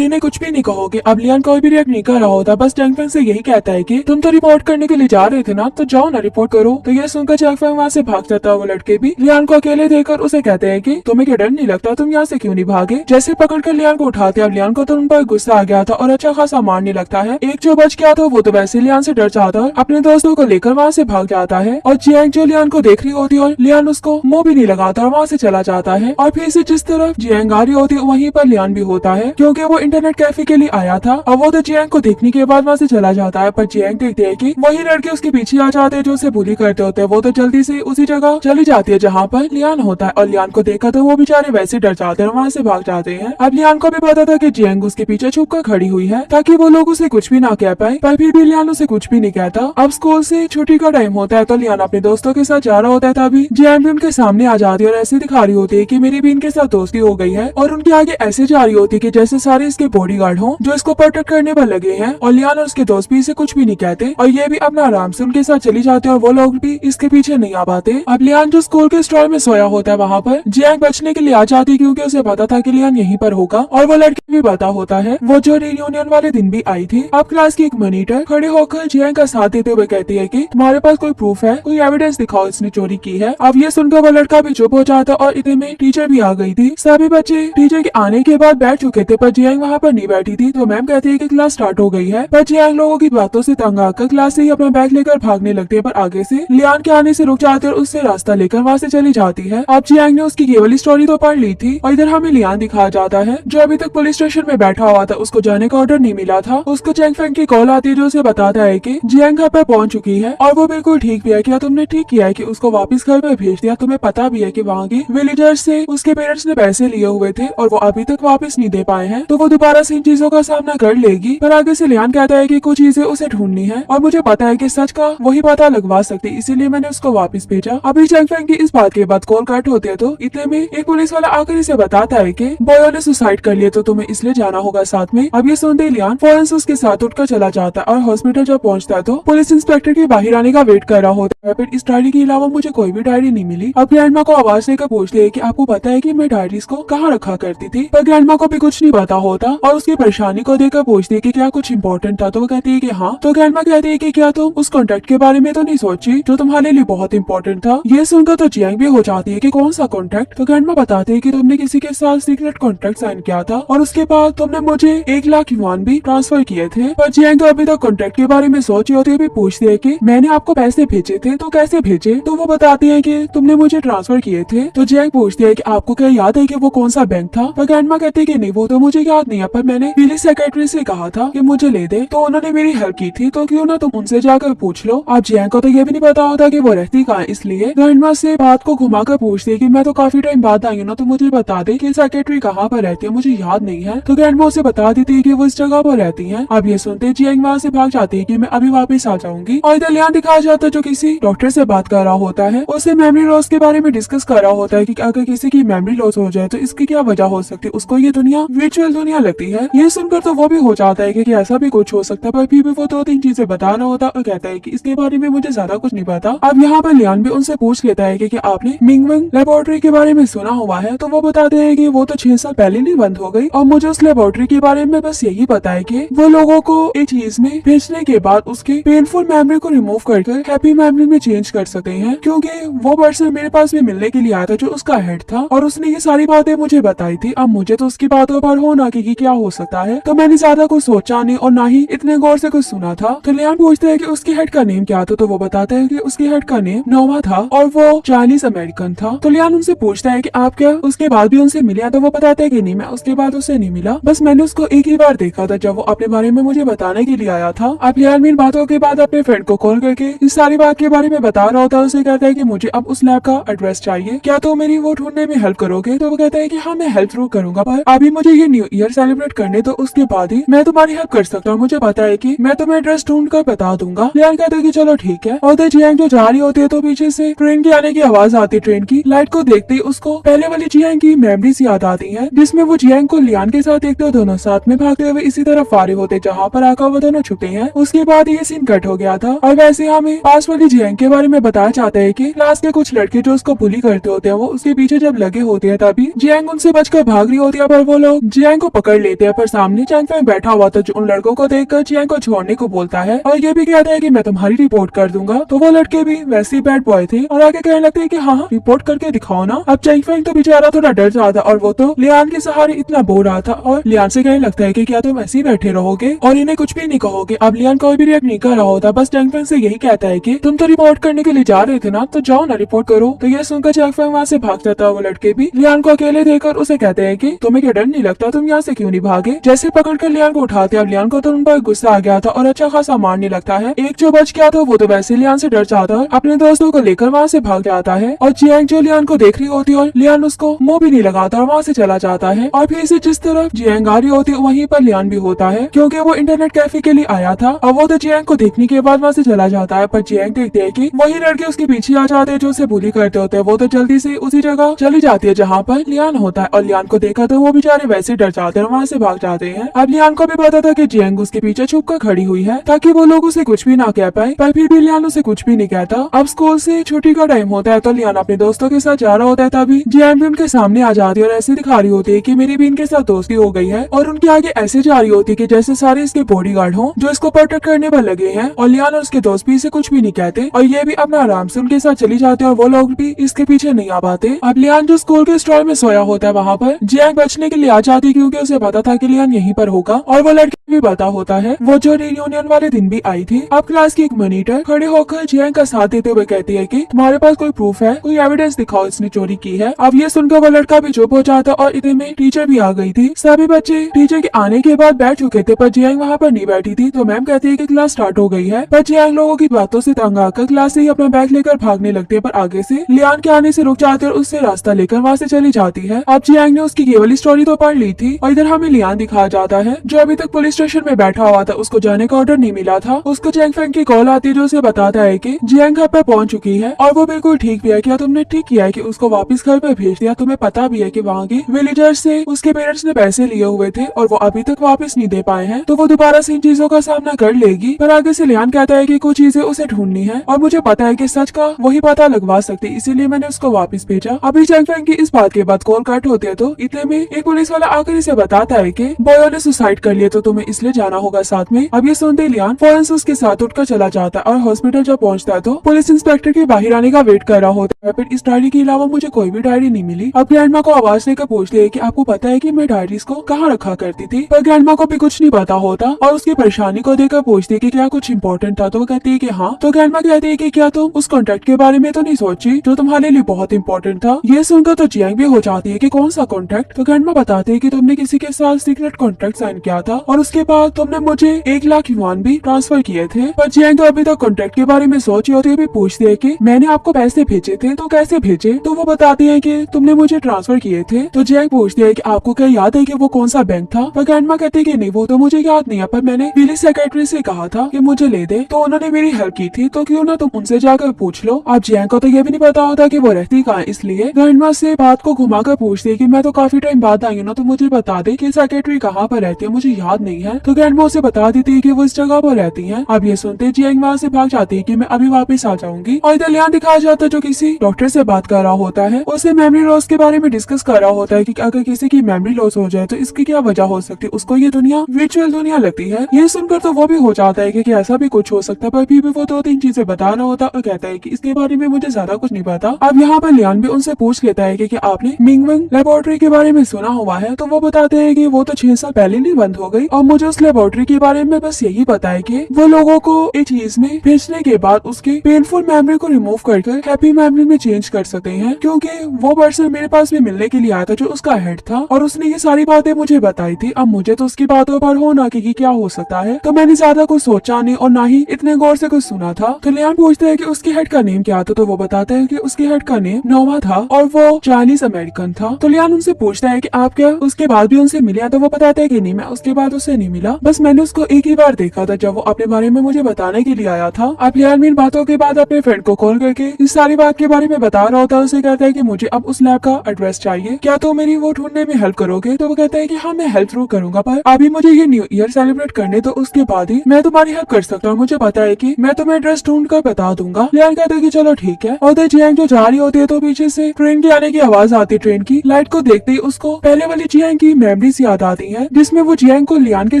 इन्हें कुछ भी नहीं कहोगे। अब लियान कोई भी रिएक्ट नहीं कर रहा होता, बस चैंग फेंग से यही कहता है कि तुम तो रिपोर्ट करने के लिए जा रहे थे ना, तो जाओ ना रिपोर्ट करो। तो ये सुनकर चैंग फेंग वहाँ से भाग जाता है। वो लड़के भी लियान को अकेले देखकर उसे कहते हैं कि तुम्हें क्या डर नहीं लगता, तुम यहाँ से क्यों नहीं भागे। जैसे पकड़कर लियान को उठाते अब लियान को तो उन पर गुस्सा आ गया था और अच्छा खासा मारने लगता है। एक जो बच गया था वो तो वैसे लियान से डर जाता है, अपने दोस्तों को लेकर वहाँ से भाग जाता है और जियांग जो लियान को देख रही होती है और लियान उसको मुंह भी नहीं लगाता और वहाँ से चला जाता है। और फिर से जिस तरफ जियांग आ रही होती है वहीं पर लियान भी होता है क्योंकि वो इंटरनेट कैफे के लिए आया था और वो तो जियांग को देखने के बाद वहाँ से चला जाता है। पर जियांग देखते है कि वही लड़के उसके पीछे आ जाते हैं जो उसे बुली करते होते हैं। वो तो जल्दी से उसी जगह चली जाती है जहाँ पर लियान होता है और लियान को देखा तो वो बेचारे वैसे डर जाते हैं और वहाँ से भाग जाते हैं। अब लियान को भी पता था कि जियांग उसके पीछे छुप कर खड़ी हुई है ताकि वो लोग उसे कुछ भी ना कह पाए, पर फिर भी लियान उसे कुछ भी नहीं कहता। अब स्कूल से छुट्टी का टाइम होता है तो लियान अपने दोस्तों के साथ जा रहा होता है तभी जियांग भी उनके सामने आ जाती है और ऐसे दिखा रही होती है कि मेरी भी इनके साथ दोस्ती हो गई है और उनके आगे ऐसे जा रही होती है कि जैसे सारे इसके बॉडीगार्ड हों जो इसको प्रोटेक्ट करने पर लगे हैं। और लियान और उसके दोस्त भी इसे कुछ भी नहीं कहते और ये भी अपना आराम से उनके साथ चली जाते हैं और वो लोग भी इसके पीछे नहीं आ पाते। अब लियान जो स्कूल के स्टॉल में सोया होता है वहाँ पर जियांग बचने के लिए आ जाती है क्योंकि उसे पता था कि लियान यहीं पर होगा और वो लड़की भी पता होता है वो जो रियूनियन वाले दिन भी आई थी। अब क्लास की एक मॉनिटर खड़े होकर जियांग का साथ देते हुए कहती है कि तुम्हारे पास कोई प्रूफ है, कोई एविडेंस दिखाओ इसने चोरी की है। अब ये सुनकर वो लड़का भी चुप हो जाता और इतने में टीचर भी आ गई थी। सभी बच्चे टीचर के आने के बाद बैठ चुके थे पर जियांग वहाँ पर नहीं बैठी थी। तो मैम कहती है कि क्लास स्टार्ट हो गई है, पर जियांग लोगों की बातों से तंग आकर क्लास से ही अपना बैग लेकर भागने लगती है। पर आगे से लियान के आने से रुक जाते और उससे रास्ता लेकर वहाँ से चली जाती है। अब जियांग ने उसकी ये वाली स्टोरी तो पढ़ ली थी और इधर हमें लियान दिखाया जाता है जो अभी तक पुलिस स्टेशन में बैठा हुआ था, उसको जाने का ऑर्डर नहीं मिला था। उसको चैंग फेंग की कॉल आती है जो उसे बताता है कि जियांग घर पर पहुंच चुकी है और वो बिल्कुल ठीक भी है। क्या तुमने ठीक किया है कि उसको वापस घर पर भेज दिया, तुम्हें पता भी है कि वहाँ के विलेजर्स से उसके पेरेंट्स ने पैसे लिए हुए थे और वो अभी तक वापस नहीं दे पाए हैं, तो वो दोबारा से इन चीजों का सामना कर लेगी। पर आगे से लियान कहता है कि कुछ चीजें उसे ढूंढनी है और मुझे पता है कि सच का वही पता लगवा सकती, इसीलिए मैंने उसको वापस भेजा। अभी चैंग फेंग की इस बात के बाद कॉल कट होते है तो इतने में एक पुलिस वाला आकर इसे बताता है कि बॉयो ने सुसाइड कर लिया तो तुम्हें इसलिए जाना होगा साथ में। अब ये सुनते लियान फौरन से उसके साथ उठकर चला जाता है और हॉस्पिटल जब पहुंचता है तो पुलिस इंस्पेक्टर के बाहर आने का वेट कर रहा होता है। फिर इस डायरी के अलावा मुझे कोई भी डायरी नहीं मिली। अब ग्रैंडमा को आवाज देकर पूछते है कि आपको पता है कि मैं डायरीज को कहाँ रखा करती थी, पर ग्रैंडमा को भी कुछ नहीं पता होता और उसकी परेशानी को देखकर पूछती है कि क्या कुछ इम्पोर्टेंट था, तो वो कहती है कि हाँ। तो ग्रैंडमा कहती है कि क्या तुम उस कॉन्ट्रैक्ट के बारे में तो नहीं सोची जो तुम्हारे लिए बहुत इंपॉर्टेंट था। ये सुनकर तो जियांग भी हो जाती है कि कौन सा कॉन्ट्रैक्ट। तो ग्रैंडमा बताते है कि तुमने किसी के साथ सीक्रेट कॉन्ट्रैक्ट साइन किया था और उसके बाद तुमने मुझे 1 लाख युआन भी ट्रांसफर किए थे। पर जियांग तो अभी तक कॉन्ट्रैक्ट के बारे में सोची होती है, भी पूछती है कि मैंने आपको पैसे भेजे थे तो कैसे भेजे, तो वो बताती है कि तुमने मुझे ट्रांसफर किए थे। तो जियांग पूछती है कि आपको क्या याद है कि वो कौन सा बैंक था। पर ग्रैंडमा कहती है कि नहीं वो तो मुझे याद नहीं है, पर मैंने पुलिस सेक्रेटरी से कहा था कि मुझे ले दे, तो उन्होंने मेरी हेल्प की थी, तो क्यों ना तुम उनसे जाकर पूछ लो। अब जियांग को तो ये भी नहीं पता होता कि वो रहती कहाँ, इसलिए ग्रैंडमा से बात को घुमाकर पूछती है कि मैं तो काफी टाइम बाद आई हूँ ना, तो मुझे बता दे कि सेक्रेटरी कहाँ पर रहती है, मुझे याद नहीं है। तो ग्रैंडमा उसे बता देती है कि वो इस जगह पर रहती है। अब ये सुनते जियांग वहाँ से भाग जाती है कि मैं अभी वापस आ जाऊंगी और इधर लियान दिखाया जाता है जो किसी डॉक्टर से बात कर रहा होता है, उसे मेमोरी लॉस के बारे में डिस्कस कर रहा होता है कि अगर किसी की मेमोरी लॉस हो जाए तो इसकी क्या वजह हो सकती है, उसको ये दुनिया वर्चुअल दुनिया लगती है। ये सुनकर तो वो भी हो जाता है कि ऐसा भी कुछ हो सकता है, पर फिर भी वो 2-3 चीजें बता रहा होता है और कहता है कि इसके बारे में मुझे ज्यादा कुछ नहीं पता। अब यहाँ पर लियान भी उनसे पूछ लेता है कि आपने मिंगवेंग लेबोरेटरी के बारे में सुना हुआ है, तो वो बताते हैं कि वो तो 6 साल पहले नहीं बंद हो गई और मुझे उस लेबोरेटरी के बारे में बस यही पता है कि वो लोगों को एक चीज में भेजने के बाद उसके पेनफुल मेमोरी को रिमूव करके हैप्पी मेमोरी में चेंज कर सकते हैं, क्योंकि वो पर्सन मेरे पास भी मिलने के लिए आया था जो उसका हेड था और उसने ये सारी बातें मुझे बताई थी। अब मुझे तो उसकी बातों पर होना कि क्या हो सकता है, तो मैंने ज्यादा कुछ सोचा नहीं और ना ही इतने गौर से कुछ सुना था। तो लियान पूछते हैं कि उसकी हेड का नेम क्या था, तो वो बताते हैं कि उसकी हेड का नेम नोवा था और वो चाइनीज अमेरिकन था। तो लियान उनसे पूछता है कि आप क्या उसके बाद भी उनसे मिले, तो वो बताते हैं कि नहीं, मैं उसके बाद उससे नहीं मिला, बस मैंने उसको एक ही बार देखा था जब वो अपने बारे में मुझे बताने के लिए आया था। अब लियान इन बातों के बाद अपने फ्रेंड को कॉल करके इस सारी बात के बारे में बता रहा होता है। उसे कहता है कि मुझे अब उस लैब का एड्रेस चाहिए, क्या तो मेरी वो ढूंढने में हेल्प करोगे। तो वो कहता है कि हाँ मैं हेल्प जरूर करूंगा, पर अभी मुझे ये न्यू ईयर सेलिब्रेट करने तो उसके बाद ही मैं तुम्हारी हेल्प कर सकता हूँ। मुझे पता है कि मैं तुम्हें एड्रेस ढूंढ कर बता दूंगा। लियान कहता है कि चलो ठीक है। और उधर जियांग जो जा रही होती है तो पीछे से ट्रेन के आने की आवाज आती है। ट्रेन की लाइट को देखते ही उसको पहले वाली जियांग की मेमोरीज याद आती है, जिसमें वो जियांग को लियान के साथ देखते हो दोनों साथ में भागते हुए इसी तरफ फारे होते जहाँ पर आकर वो दोनों छुपे हैं। उसके बाद ये सीन कट हो गया था और वैसे हमें पास वाली जियांग के बारे में बताया जाता है कि क्लास के कुछ लड़के जो उसको बुली करते होते हैं वो उसके पीछे जब लगे होते हैं तभी जियांग उनसे बचकर भाग रही होती है, पर वो लोग जियांग को पकड़ लेते हैं। पर सामने चैंग फेंग बैठा हुआ था जो उन लड़कों को देखकर जियांग को छोड़ने को बोलता है और ये भी कहता है कि मैं तुम्हारी रिपोर्ट कर दूंगा। तो वो लड़के भी वैसे ही बैड बॉय थे और आगे कहने लगते हैं कि हाँ रिपोर्ट करके दिखाओ ना। अब चैंग फेंग तो बेचारा थोड़ा डर जाता और वो तो लियान के सहारे इतना बोल रहा था और लियान से कहने लगता है कि क्या तुम ऐसे ही बैठे रहोगे और इन्हें कुछ भी नहीं कहोगे। अब लियान कोई भी रिएक्ट नहीं कर रहा होता, बस चैंग फेंग से यही कहता है कि तुम तो रिपोर्ट करने के लिए जा रहे थे ना, तो जाओ ना रिपोर्ट करो। तो ये सुनकर चैंग फेंग वहाँ से भाग जाता है। वो लड़के भी लियान को अकेले देखकर उसे कहते हैं कि तुम्हें क्या डर नहीं लगता, तुम यहाँ से क्यों नहीं भागे। जैसे पकड़कर लियान को उठाते, अब लियान को तो उन पर गुस्सा आ गया था और अच्छा खासा मारने लगता है। एक जो बच गया था वो तो वैसे लियान से डर जाता है, अपने दोस्तों को लेकर वहाँ से भाग जाता है और जियांग जो लियान को देख रही होती है और लियान उसको मुंह भी नहीं लगाता और वहाँ से चला जाता है। और फिर से जिस तरफ जियांग आ रही होती है वहीं पर लियान भी होता है, क्योंकि वो इंटरनेट कैफे के लिए आया था। और वो तो जियांग को देखने के बाद वहाँ से चला जाता है, पर जियांग देखते है कि वही लड़के उसके पीछे आ जाते हैं जो उसे बुली करते होते हैं। वो तो जल्दी से उसी जगह चली जाती है जहाँ पर लियान होता है और लियान को देखा तो वो बेचारे वैसे डर जाते हैं, वहाँ से भाग जाते हैं। अब लियान को भी पता था कि जियांग उसके पीछे छुप कर खड़ी हुई है ताकि वो लोग उसे कुछ भी ना कह पाए, पर फिर भी लियान उसे कुछ भी नहीं कहता। अब स्कूल से छुट्टी का टाइम होता है तो लियान अपने दोस्तों के साथ जा रहा होता है, तभी जियांग भी उनके सामने आ जाती है और ऐसे दिखा रही होती है कि मेरी भी इनके साथ दोस्ती हो गई है और उनके आगे ऐसे जा रही होती है कि जैसे सारे इसके बॉडीगार्ड हो जो इसको प्रोटेक्ट करने पर लगे हैं। और लियान और उसके दोस्त भी इसे कुछ भी नहीं कहते और ये भी अपना आराम से उनके साथ चली जाते हैं और वो लोग भी इसके पीछे नहीं आ पाते। अब लियान जो स्कूल के स्टॉल में सोया होता है वहाँ पर जियांग बचने के लिए आ जाती है, क्योंकि उसे पता था कि लियान यहीं पर होगा और वो लड़की भी पता होता है वो जो रियूनियन वाले दिन भी आई थी। अब क्लास की एक मॉनिटर खड़े होकर जियांग का साथ देते हुए कहती है कि तुम्हारे पास कोई प्रूफ है, कोई एविडेंस दिखाओ इसने चोरी की है। अब ये सुनकर वो लड़का भी चुप हो जाता और इतने में टीचर भी आ गई थी। सभी बच्चे टीचर के आने के बाद बैठ चुके थे, पर जियांग वहाँ पर नहीं बैठी थी। तो मैम कहती है कि क्लास स्टार्ट हो गई है, पर जियांग लोगों की बातों से तंग आकर क्लास से ही अपना बैग लेकर भागने लगती है, पर आगे से लियान के आने से रुक जाती है और उससे रास्ता लेकर वहाँ से चली जाती है। अब जियांग ने उसकी ये वाली स्टोरी तो पढ़ ली थी और इधर हमें लियान दिखाया जाता है जो अभी तक पुलिस स्टेशन में बैठा हुआ था, उसको जाने का ऑर्डर नहीं मिला था। उसको चैंग फेंग की कॉल आती है जो उसे बताता है कि जियांग घर पर पहुंच चुकी है और वो बिल्कुल ठीक भी है। क्या तुमने ठीक किया है कि उसको वापस घर पर भेज दिया? तुम्हें पता भी है कि वहाँ के विलेजर्स से उसके पेरेंट्स ने पैसे लिए हुए थे और वो अभी तक वापस नहीं दे पाए हैं, तो वो दोबारा से इन चीजों का सामना कर लेगी। पर आगे से लियान कहता है कि कुछ चीजें उसे ढूंढनी है और मुझे पता है कि सच का वही पता लगवा सकती, इसीलिए मैंने उसको वापस भेजा। अभी चैंग फेंग की इस बात के बाद कॉल कट होती है तो इतने में एक पुलिस वाला आकर इसे बताता है कि बॉयो ने सुसाइड कर लिया, तो तुम्हें इसलिए जाना होगा साथ में। अब ये सुनते लियान फौरन से उसके साथ उठकर चला जाता है और हॉस्पिटल जब पहुंचता है तो पुलिस इंस्पेक्टर के बाहर आने का वेट कर रहा होता है। फिर इस डायरी के अलावा मुझे कोई भी डायरी नहीं मिली। अब ग्रैंडमा को आवाज देकर पूछते है कि आपको पता है कि मैं डायरीज को कहाँ रखा करती थी, पर ग्रैंडमा को भी कुछ नहीं पता होता और उसकी परेशानी को देखकर पूछती है कि क्या कुछ इम्पोर्टेंट था, तो वो कहती है कि हाँ। तो ग्रैंडमा कहती है कि क्या तुम उस कॉन्ट्रैक्ट के बारे में तो नहीं सोची जो तुम्हारे लिए बहुत इंपॉर्टेंट था। ये सुनकर तो जियांग भी हो जाती है कि कौन सा कॉन्ट्रैक्ट। तो ग्रैंडमा बताते है कि तुमने किसी के साथ सीक्रेट कॉन्ट्रैक्ट साइन किया था और उसके बाद तुमने मुझे 1 लाख युआन भी ट्रांसफर किए थे। पर जियांग तो अभी तक कॉन्ट्रैक्ट के बारे में सोची होती है, भी पूछती है कि मैंने आपको पैसे भेजे थे तो कैसे भेजे, तो वो बताती है कि तुमने मुझे ट्रांसफर किए थे। तो जियांग पूछती है कि आपको क्या याद है कि वो कौन सा बैंक था, पर ग्रैंडमा कहती है कि नहीं वो तो मुझे याद नहीं है, पर मैंने विलेज सेक्रेटरी से कहा था कि मुझे ले दे, तो उन्होंने मेरी हेल्प की थी, तो क्यों ना तुम उनसे जाकर पूछ लो। अब जियांग को तो ये भी नहीं पता होता कि वो रहती कहाँ, इसलिए ग्रैंडमा से बात को घुमाकर पूछती है कि मैं तो काफी टाइम बाद आई हूँ ना, तो मुझे बता दे कि सेक्रेटरी कहाँ पर रहती है, मुझे याद नहीं है। तो ग्रैंडमा उसे बता देती है कि वो इस जगह पर रहती है। अब ये सुनते जियांग वहाँ से भाग जाती है कि मैं अभी वापस आ जाऊंगी और इधर लियान दिखाया जाता है जो किसी डॉक्टर से बात कर रहा होता है, उसे मेमोरी लॉस के बारे में डिस्कस कर रहा होता है कि अगर किसी की मेमोरी लॉस हो जाए तो इसकी क्या वजह हो सकती है, उसको ये दुनिया वर्चुअल दुनिया लगती है। ये सुनकर तो वो भी हो जाता है कि ऐसा भी कुछ हो सकता है, पर फिर भी वो 2-3 चीजें बता रहा होता है और कहता है कि इसके बारे में मुझे ज्यादा कुछ नहीं पता। अब यहाँ पर लियान भी उनसे पूछ लेता है कि आपने मिंगवेंग लेबोरेटरी के बारे में सुना हुआ है, तो वो बताते हैं कि वो तो 6 साल पहले नहीं बंद हो गई और मुझे उस लेबोरेटरी के बारे में बस यही पता है कि वो लोगों को एक चीज में भेजने के बाद उसके पेनफुल मेमोरी को रिमूव करके हैप्पी मेमोरी में चेंज कर सकते हैं, क्योंकि वो पर्सन मेरे पास भी मिलने के लिए आया था जो उसका हेड था और उसने ये सारी बातें मुझे बताई थी। अब मुझे तो उसकी बातों पर हो ना कि क्या हो सकता है, तो मैंने ज्यादा कुछ सोचा नहीं और ना ही इतने गौर से कुछ सुना था। तो लियान पूछते हैं कि उसके हेड का नेम क्या था, तो वो बताते हैं कि उसके हेड का नेम नोवा था और वो चाइनीज अमेरिकन था। तो लियान उनसे पूछता है कि आप क्या उसके बाद भी उनसे मिले, तो वो बताते हैं कि नहीं मैं उसके बाद उससे नहीं नहीं मिला, बस मैंने उसको एक ही बार देखा था जब वो अपने बारे में मुझे बताने के लिए आया था। अब लियान इन बातों के बाद अपने फ्रेंड को कॉल करके इस सारी बात के बारे में बता रहा होता है। उसे कहता है कि मुझे अब उस लैब का एड्रेस चाहिए, क्या तो मेरी वो ढूंढने में हेल्प करोगे? तो वो कहता है कि हाँ मैं हेल्प जरूर करूंगा, पर अभी मुझे ये न्यू ईयर सेलिब्रेट करने तो उसके बाद ही मैं तुम्हारी हेल्प कर सकता हूँ। मुझे पता है कि मैं तुम्हें एड्रेस ढूंढ कर बता दूंगा। लियान कहता है कि चलो ठीक है। और जियांग जो जा रही होती है तो पीछे से ट्रेन के आने की आवाज आती है। ट्रेन की लाइट को देखते ही उसको पहले वाली जियांग की मेमोरीज याद आती है, जिसमें वो जियांग को लियान के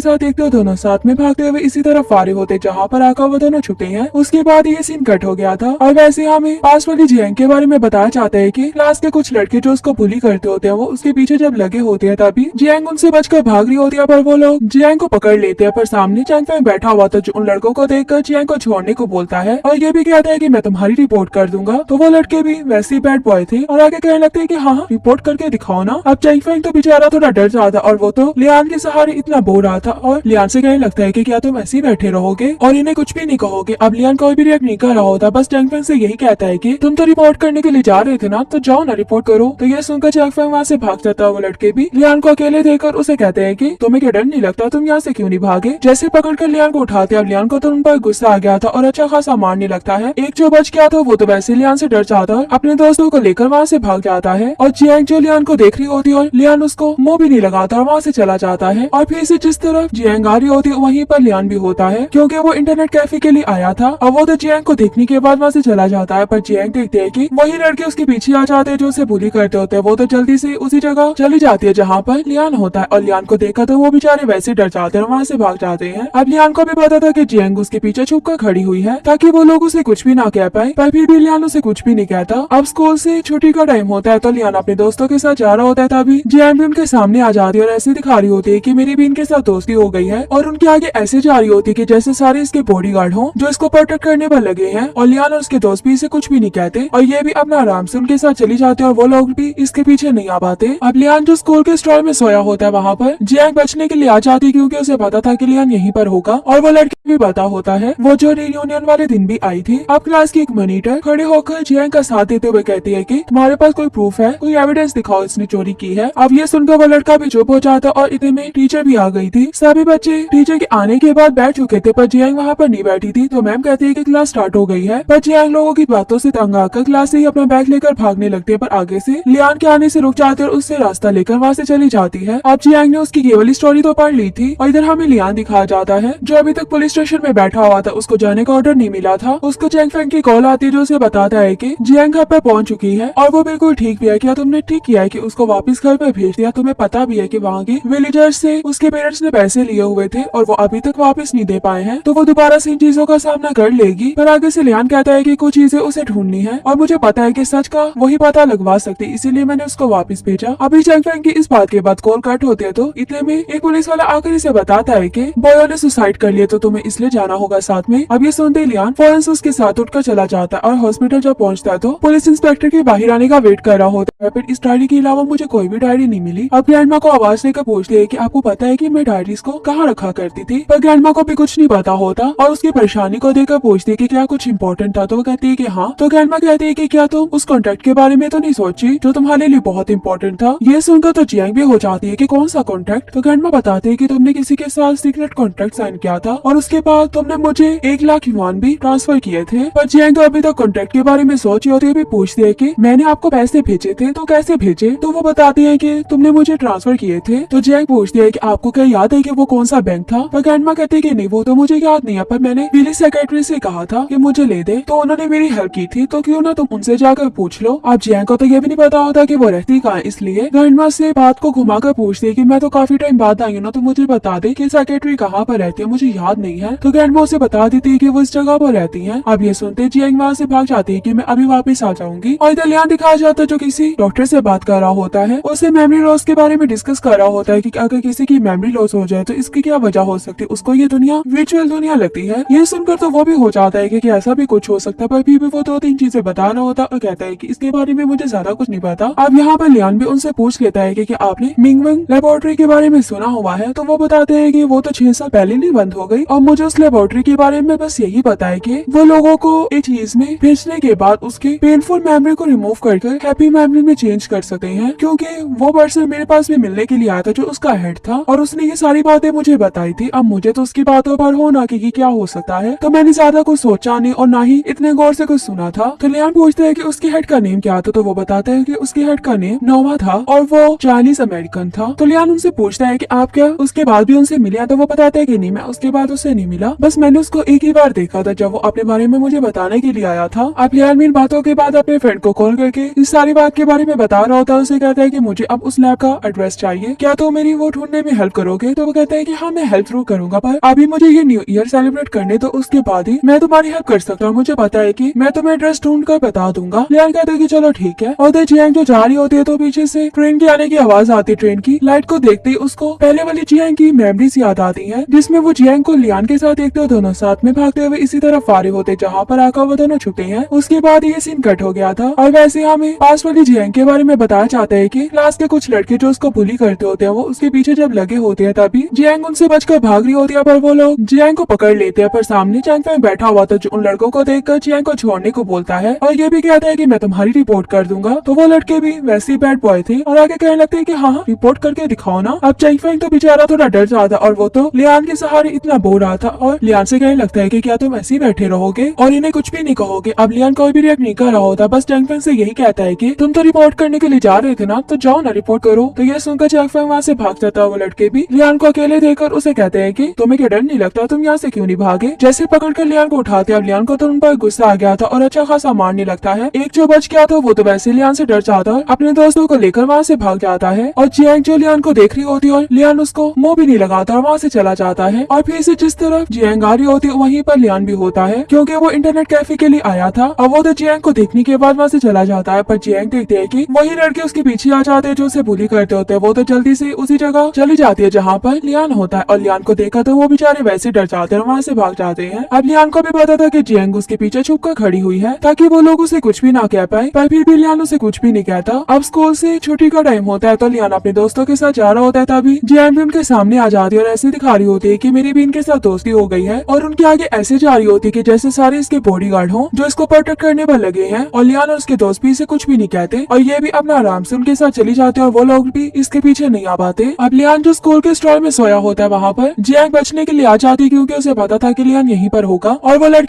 साथ देखते हो दोनों साथ में भागते हुए इसी तरफ फारे होते जहाँ पर आकर वो दोनों छुपे हैं। उसके बाद ये सीन कट हो गया था और वैसे हमें पास वाली जियांग के बारे में बताया जाता है कि क्लास के कुछ लड़के जो उसको बुली करते होते हैं वो उसके पीछे जब लगे होते हैं तभी जियांग उनसे बचकर भाग रही होती है, पर वो लोग जियांग को पकड़ लेते हैं। पर सामने चैंग फेंग बैठा हुआ था जो उन लड़कों को देखकर जियांग को छोड़ने को बोलता है और ये भी कहता है कि मैं तुम्हारी रिपोर्ट कर दूंगा। तो वो लड़के भी वैसे ही बैड बॉय थे और आगे कहने लगते हैं कि हाँ रिपोर्ट करके दिखाओ ना। अब चैंग फेंग तो बेचारा थोड़ा डर जाता और वो तो लियान के सहारे इतना बोल रहा था और लियान से कहने लगता है कि क्या तुम ऐसे ही बैठे रहोगे और इन्हें कुछ भी नहीं कहोगे? अब लियान कोई भी रिएक्ट नहीं कर रहा होता, बस चैंग फेंग से यही कहता है कि तुम तो रिपोर्ट करने के लिए जा रहे थे ना, तो जाओ ना रिपोर्ट करो। तो ये सुनकर चैंग फेंग वहाँ से भाग जाता है। वो लड़के भी लियान को अकेले देखकर उसे कहते हैं कि तुम्हें क्या डर नहीं लगता, तुम यहाँ से क्यों नहीं भागे? जैसे पकड़कर लियान को उठाते, अब लियान को तो उन पर गुस्सा आ गया था और अच्छा खासा मारने लगता है। एक जो बच गया था वो तो वैसे लियान से डर जाता है, अपने दोस्तों को लेकर वहाँ से भाग जाता है और जियांग जो लियान को देख रही होती है और लियान उसको मुंह भी नहीं लगाता और वहाँ से चला जाता है। और फिर से जिस तरफ जियांग आ रही होती है वहीं पर लियान भी होता है, क्योंकि वो इंटरनेट कैफे के लिए आया था और वो तो जियांग को देखने के बाद वहाँ से चला जाता है। पर जियांग देखते है कि वही लड़के उसके पीछे आ जाते हैं जो उसे बुली करते होते हैं। वो तो जल्दी से उसी जगह चली जाती है जहाँ पर लियान होता है और लियान को देखा तो वो बेचारे वैसे डर जाते हैं और वहाँ से भाग जाते हैं। अब लियान को भी पता था कि जियांग उसके पीछे छुपकर खड़ी हुई है ताकि वो लोग उसे कुछ भी ना कह पाए, पर फिर भी लियान उसे कुछ भी नहीं कहता। अब स्कूल से छुट्टी का टाइम होता है तो लियान अपने दोस्तों के साथ जा रहा होता है, तभी जियांग भी उनके सामने आ जाती है और ऐसे दिखा रही होती है कि मेरी भी इनके साथ दोस्ती हो गई है और उनके आगे ऐसे जा रही होती है कि जैसे सारे इसके बॉडीगार्ड हो जो इसको प्रोटेक्ट करने पर लगे हैं। और लियान और उसके दोस्त भी इसे कुछ भी नहीं कहते और ये भी अपना आराम से उनके साथ चली जाती है और वो लोग भी इसके पीछे नहीं आ पाते। अब लियान जो स्कूल के स्टॉल में सोया होता है वहाँ पर जियांग बचने के लिए आ जाती है, क्योंकि उसे पता था कि लियान यहीं पर होगा और वो लड़की भी पता होता है वो जो रियूनियन वाले दिन भी आई थी। अब क्लास की एक मॉनिटर खड़े होकर जियांग का साथ देते हुए कहती है कि तुम्हारे पास कोई प्रूफ है, कोई एविडेंस दिखाओ इसने चोरी की है। अब ये सुनकर वो लड़का भी चुप हो जाता और इतने में टीचर भी आ गई थी। सभी बच्चे टीचर के आने के बाद बैठ चुके थे पर जियांग वहाँ पर नहीं बैठी थी, तो मैम कहती है कि क्लास स्टार्ट हो गई है। पर जियांग लोगों की बातों से तंग आकर क्लास से ही अपना बैग लेकर भागने लगते हैं, पर आगे से लियान के आने से रुक जाते और उससे रास्ता लेकर वहाँ से चली जाती है। अब जियांग ने उसकी ये वाली स्टोरी तो पढ़ ली थी और इधर हमें लियान दिखाया जाता है जो अभी तक पुलिस स्टेशन में बैठा हुआ था, उसको जाने का ऑर्डर नहीं मिला था। उसको चैंग फेंग की कॉल आती है जो उसे बताता है कि जियांग घर पर पहुंच चुकी है और वो बिल्कुल ठीक भी है। क्या तुमने ठीक किया है कि उसको वापस घर पर भेज दिया? तुम्हें पता भी है कि वहाँ के विलेजर्स से उसके पेरेंट्स ने पैसे लिए हुए थे और वो अभी तक वापस नहीं दे पाए हैं, तो वो दोबारा से इन चीजों का सामना कर लेगी। पर आगे से लियान कहता है कि कुछ चीजें उसे ढूंढनी है और मुझे पता है कि सच का वही पता लगवा सकती, इसीलिए मैंने उसको वापस भेजा। अभी चैंग फेंग की इस बात के बाद कॉल कट होते हैं तो इतने में एक पुलिस वाला आकर इसे बताता है कि बॉयो ने सुसाइड कर लिया, तो तुम्हें इसलिए जाना होगा साथ में। अब ये सुनते ही लियान फौरन से उसके साथ उठकर चला जाता है और हॉस्पिटल जब पहुंचता है तो पुलिस इंस्पेक्टर के बाहर आने का वेट कर रहा होता है। फिर इस डायरी के अलावा मुझे कोई भी डायरी नहीं मिली। अब ग्रैंडमा को आवाज देकर पूछती है कि आपको पता है कि मैं डायरीज को कहाँ रखा करती थी, पर ग्रैंडमा को भी कुछ नहीं पता होता और उसकी परेशानी को देखकर पूछती है कि क्या कुछ इंपॉर्टेंट था, तो वो कहती है कि हाँ। तो ग्रैंडमा कहती है कि क्या तुम उस कॉन्ट्रैक्ट के बारे में तो नहीं सोची जो तुम्हारे लिए बहुत इंपॉर्टेंट था? ये सुनकर तो जियांग भी हो जाती है कि कौन सा कॉन्ट्रैक्ट? तो ग्रैंडमा बताते है कि तुमने किसी के साथ सीक्रेट कॉन्ट्रैक्ट साइन किया था और उसके बाद तुमने मुझे 1 लाख युआन भी ट्रांसफर किए थे। पर जियांग तो अभी तक कॉन्ट्रैक्ट के बारे में सोच रही होती है, भी पूछती है कि मैंने आपको पैसे भेजे थे तो कैसे भेजे? तो वो बताती है कि तुमने मुझे ट्रांसफर किए थे। तो जियांग पूछती है कि आपको क्या याद है कि वो कौन सा बैंक था? पर ग्रैंडमा कहती है कि नहीं वो तो मुझे याद नहीं है, पर मैंने विलेज सेक्रेटरी से कहा था कि मुझे ले दे, तो उन्होंने मेरी हेल्प की थी, तो क्यों ना तुम उनसे जाकर पूछ लो। अब जियांग को तो ये भी नहीं पता होता कि वो रहती कहाँ, इसलिए ग्रैंडमा से बात को घुमाकर पूछती है कि मैं तो काफी टाइम बाद आई हूँ ना, तो मुझे बता दे कि सेक्रेटरी कहाँ पर रहती है, मुझे याद नहीं है। तो ग्रैंडमा उसे बता देती है कि वो इस जगह पर रहती है। अब ये सुनते जियांग वहाँ से भाग जाती है कि मैं अभी वापस आ जाऊंगी और इधर लियान दिखाया जाता है जो किसी डॉक्टर से बात कर रहा होता है, उसे मेमोरी लॉस के बारे में डिस्कस कर रहा होता है कि अगर किसी की मेमोरी लॉस हो जाए तो इसकी क्या वजह हो सकती है, उसको ये दुनिया वर्चुअल दुनिया लगती है। ये सुनकर तो वो भी हो जाता है कि ऐसा भी कुछ हो सकता है, पर फिर भी वो 2-3 चीजें बता रहा होता और कहता है कि इसके बारे में मुझे ज्यादा कुछ नहीं पता। अब यहाँ पर लियान भी उनसे पूछ लेता है कि आपने मिंगवेंग लेबोरेटरी के बारे में सुना हुआ है? तो वो बताते हैं कि वो तो 6 साल पहले नहीं बंद हो गई और मुझे उस लेबोरेटरी के बारे में बस यही पता है कि वो लोगों को एक चीज में भेजने के बाद उसके पेनफुल मेमोरी को रिमूव करके हैप्पी मेमोरी में चेंज कर सकते हैं, क्योंकि वो पर्सन मेरे पास भी मिलने के लिए आया था जो उसका हेड था, और उसने ये सारी बातें मुझे बताई थी। अब मुझे तो उसकी बातों पर हो ना कि क्या हो सकता है, तो मैंने ज्यादा कुछ सोचा नहीं और ना ही इतने गौर से कुछ सुना था। तो लियान पूछते हैं कि उसके हेड का नेम क्या था, तो वो बताते हैं कि उसके हेड का नेम नोवा था और वो चाइनीज अमेरिकन था। तो लियान उनसे पूछता है कि आप क्या उसके बाद भी उनसे मिले, तो वो बताते हैं कि नहीं, मैं उसके बाद उससे नहीं मिला, बस मैंने उसको एक ही बार देखा था जब वो अपने बारे में मुझे बताने के लिए आया था। अब लियान इन बातों के बाद अपने फ्रेंड को कॉल करके इस सारी बात के बारे में बता रहा होता है। उसे कहता है कि मुझे अब उस लैब का एड्रेस चाहिए, क्या तो मेरी वो ढूंढने में हेल्प करोगे? तो वो कहता है कि हाँ, मैं हेल्प जरूर करूंगा, पर अभी मुझे ये न्यू ईयर सेलिब्रेट करने तो उसके बाद ही मैं तुम्हारी हेल्प कर सकता हूँ। मुझे पता है कि मैं तुम्हें एड्रेस ढूंढ कर बता दूंगा। लियान कहता है कि चलो ठीक है। और जियांग जो जा रही होती है तो पीछे से ट्रेन के आने की आवाज आती है। ट्रेन की लाइट को देखते ही उसको पहले वाली जियांग की मेमोरीज याद आती है, जिसमें वो जियांग को लियान के साथ देखते हो, दोनों साथ में भागते हुए इसी तरफ आ रहे होते जहाँ पर आकर वो दोनों छुपे हैं। उसके बाद ये सीन कट हो गया था और वैसे हमें पास वाली जियांग के बारे में बताया जाता है कि क्लास के कुछ लड़के जो उसको बुली करते होते हैं वो उसके पीछे जब लगे होते हैं, तभी जियांग उनसे बचकर भाग रही होती है, पर वो लोग जियांग को पकड़ लेते हैं। पर सामने चैंग फेंग बैठा हुआ था जो उन लड़कों को देखकर जियांग को छोड़ने को बोलता है और ये भी कहता है कि मैं तुम्हारी रिपोर्ट कर दूंगा। तो वो लड़के भी वैसे ही बैड बॉय थे और आगे कहने लगते हैं कि हाँ, रिपोर्ट करके दिखाओ ना। अब चैंग फेंग तो बेचारा थोड़ा डर जाता और वो तो लियान के सहारे इतना बोल रहा था और लियान से कहने लगता है कि क्या तुम ऐसे ही बैठे रहोगे और इन्हें कुछ भी नहीं कहोगे। अब लियान कोई भी रिएक्ट नहीं कर रहा होता, बस चैंग फेंग से यही कहता है कि तुम तो रिपोर्ट करने के लिए जा रहे थे ना, तो जाओ ना, रिपोर्ट करो। तो ये सुनकर चैंग फेंग वहाँ से भाग जाता है। वो लड़के भी लियान को अकेले देखकर उसे कहते हैं कि तुम्हें क्या डर नहीं लगता, तुम यहाँ से क्यों नहीं भागे? जैसे पकड़कर लियान को उठाते, अब लियान को तो उन पर गुस्सा आ गया था और अच्छा खासा मारने लगता है। एक जो बच गया था वो तो वैसे लियान से डर जाता है, अपने दोस्तों को लेकर वहाँ से भाग जाता है। और जियांग जो लियान को देख रही होती है और लियान उसको मुंह भी नहीं लगाता और वहाँ से चला जाता है। और फिर से जिस तरफ जियांग आ रही होती है वहीं पर लियान भी होता है, क्योंकि वो इंटरनेट कैफे के लिए आया था। और वो तो जियांग को देखने के बाद वहाँ से चला जाता है, पर जियांग देखते है कि वही लड़के उसके पीछे आ जाते हैं जो उसे बुली करते होते हैं। वो तो जल्दी से उसी जगह चली जाती है जहाँ पर लियान होता है और लियान को देखा तो वो बेचारे वैसे डर जाते हैं और वहाँ से भाग जाते हैं। अब लियान को भी पता था कि जियांग उसके पीछे छुप कर खड़ी हुई है ताकि वो लोग उसे कुछ भी ना कह पाए, पर फिर भी लियान उसे कुछ भी नहीं कहता। अब स्कूल से छुट्टी का टाइम होता है तो लियान अपने दोस्तों के साथ जा रहा होता है, तभी जियांग भी उनके सामने आ जाती है और ऐसे दिखा रही होती है कि मेरी भी इनके साथ दोस्ती हो गई है। और उनके आगे ऐसे जा रही होती है कि जैसे सारे इसके बॉडीगार्ड हो जो इसको प्रोटेक्ट करने पर लगे हैं। और लियान और उसके दोस्त भी इसे कुछ भी नहीं कहते और ये भी अपना आराम से उनके साथ चली जाते हैं और वो लोग भी इसके पीछे नहीं आ पाते। अब लियान जो स्कूल के स्टॉल में सोया होता है वहाँ पर जियांग बचने के लिए आ जाती है, क्योंकि उसे पता था कि लियान यहीं पर होगा और वो लड़की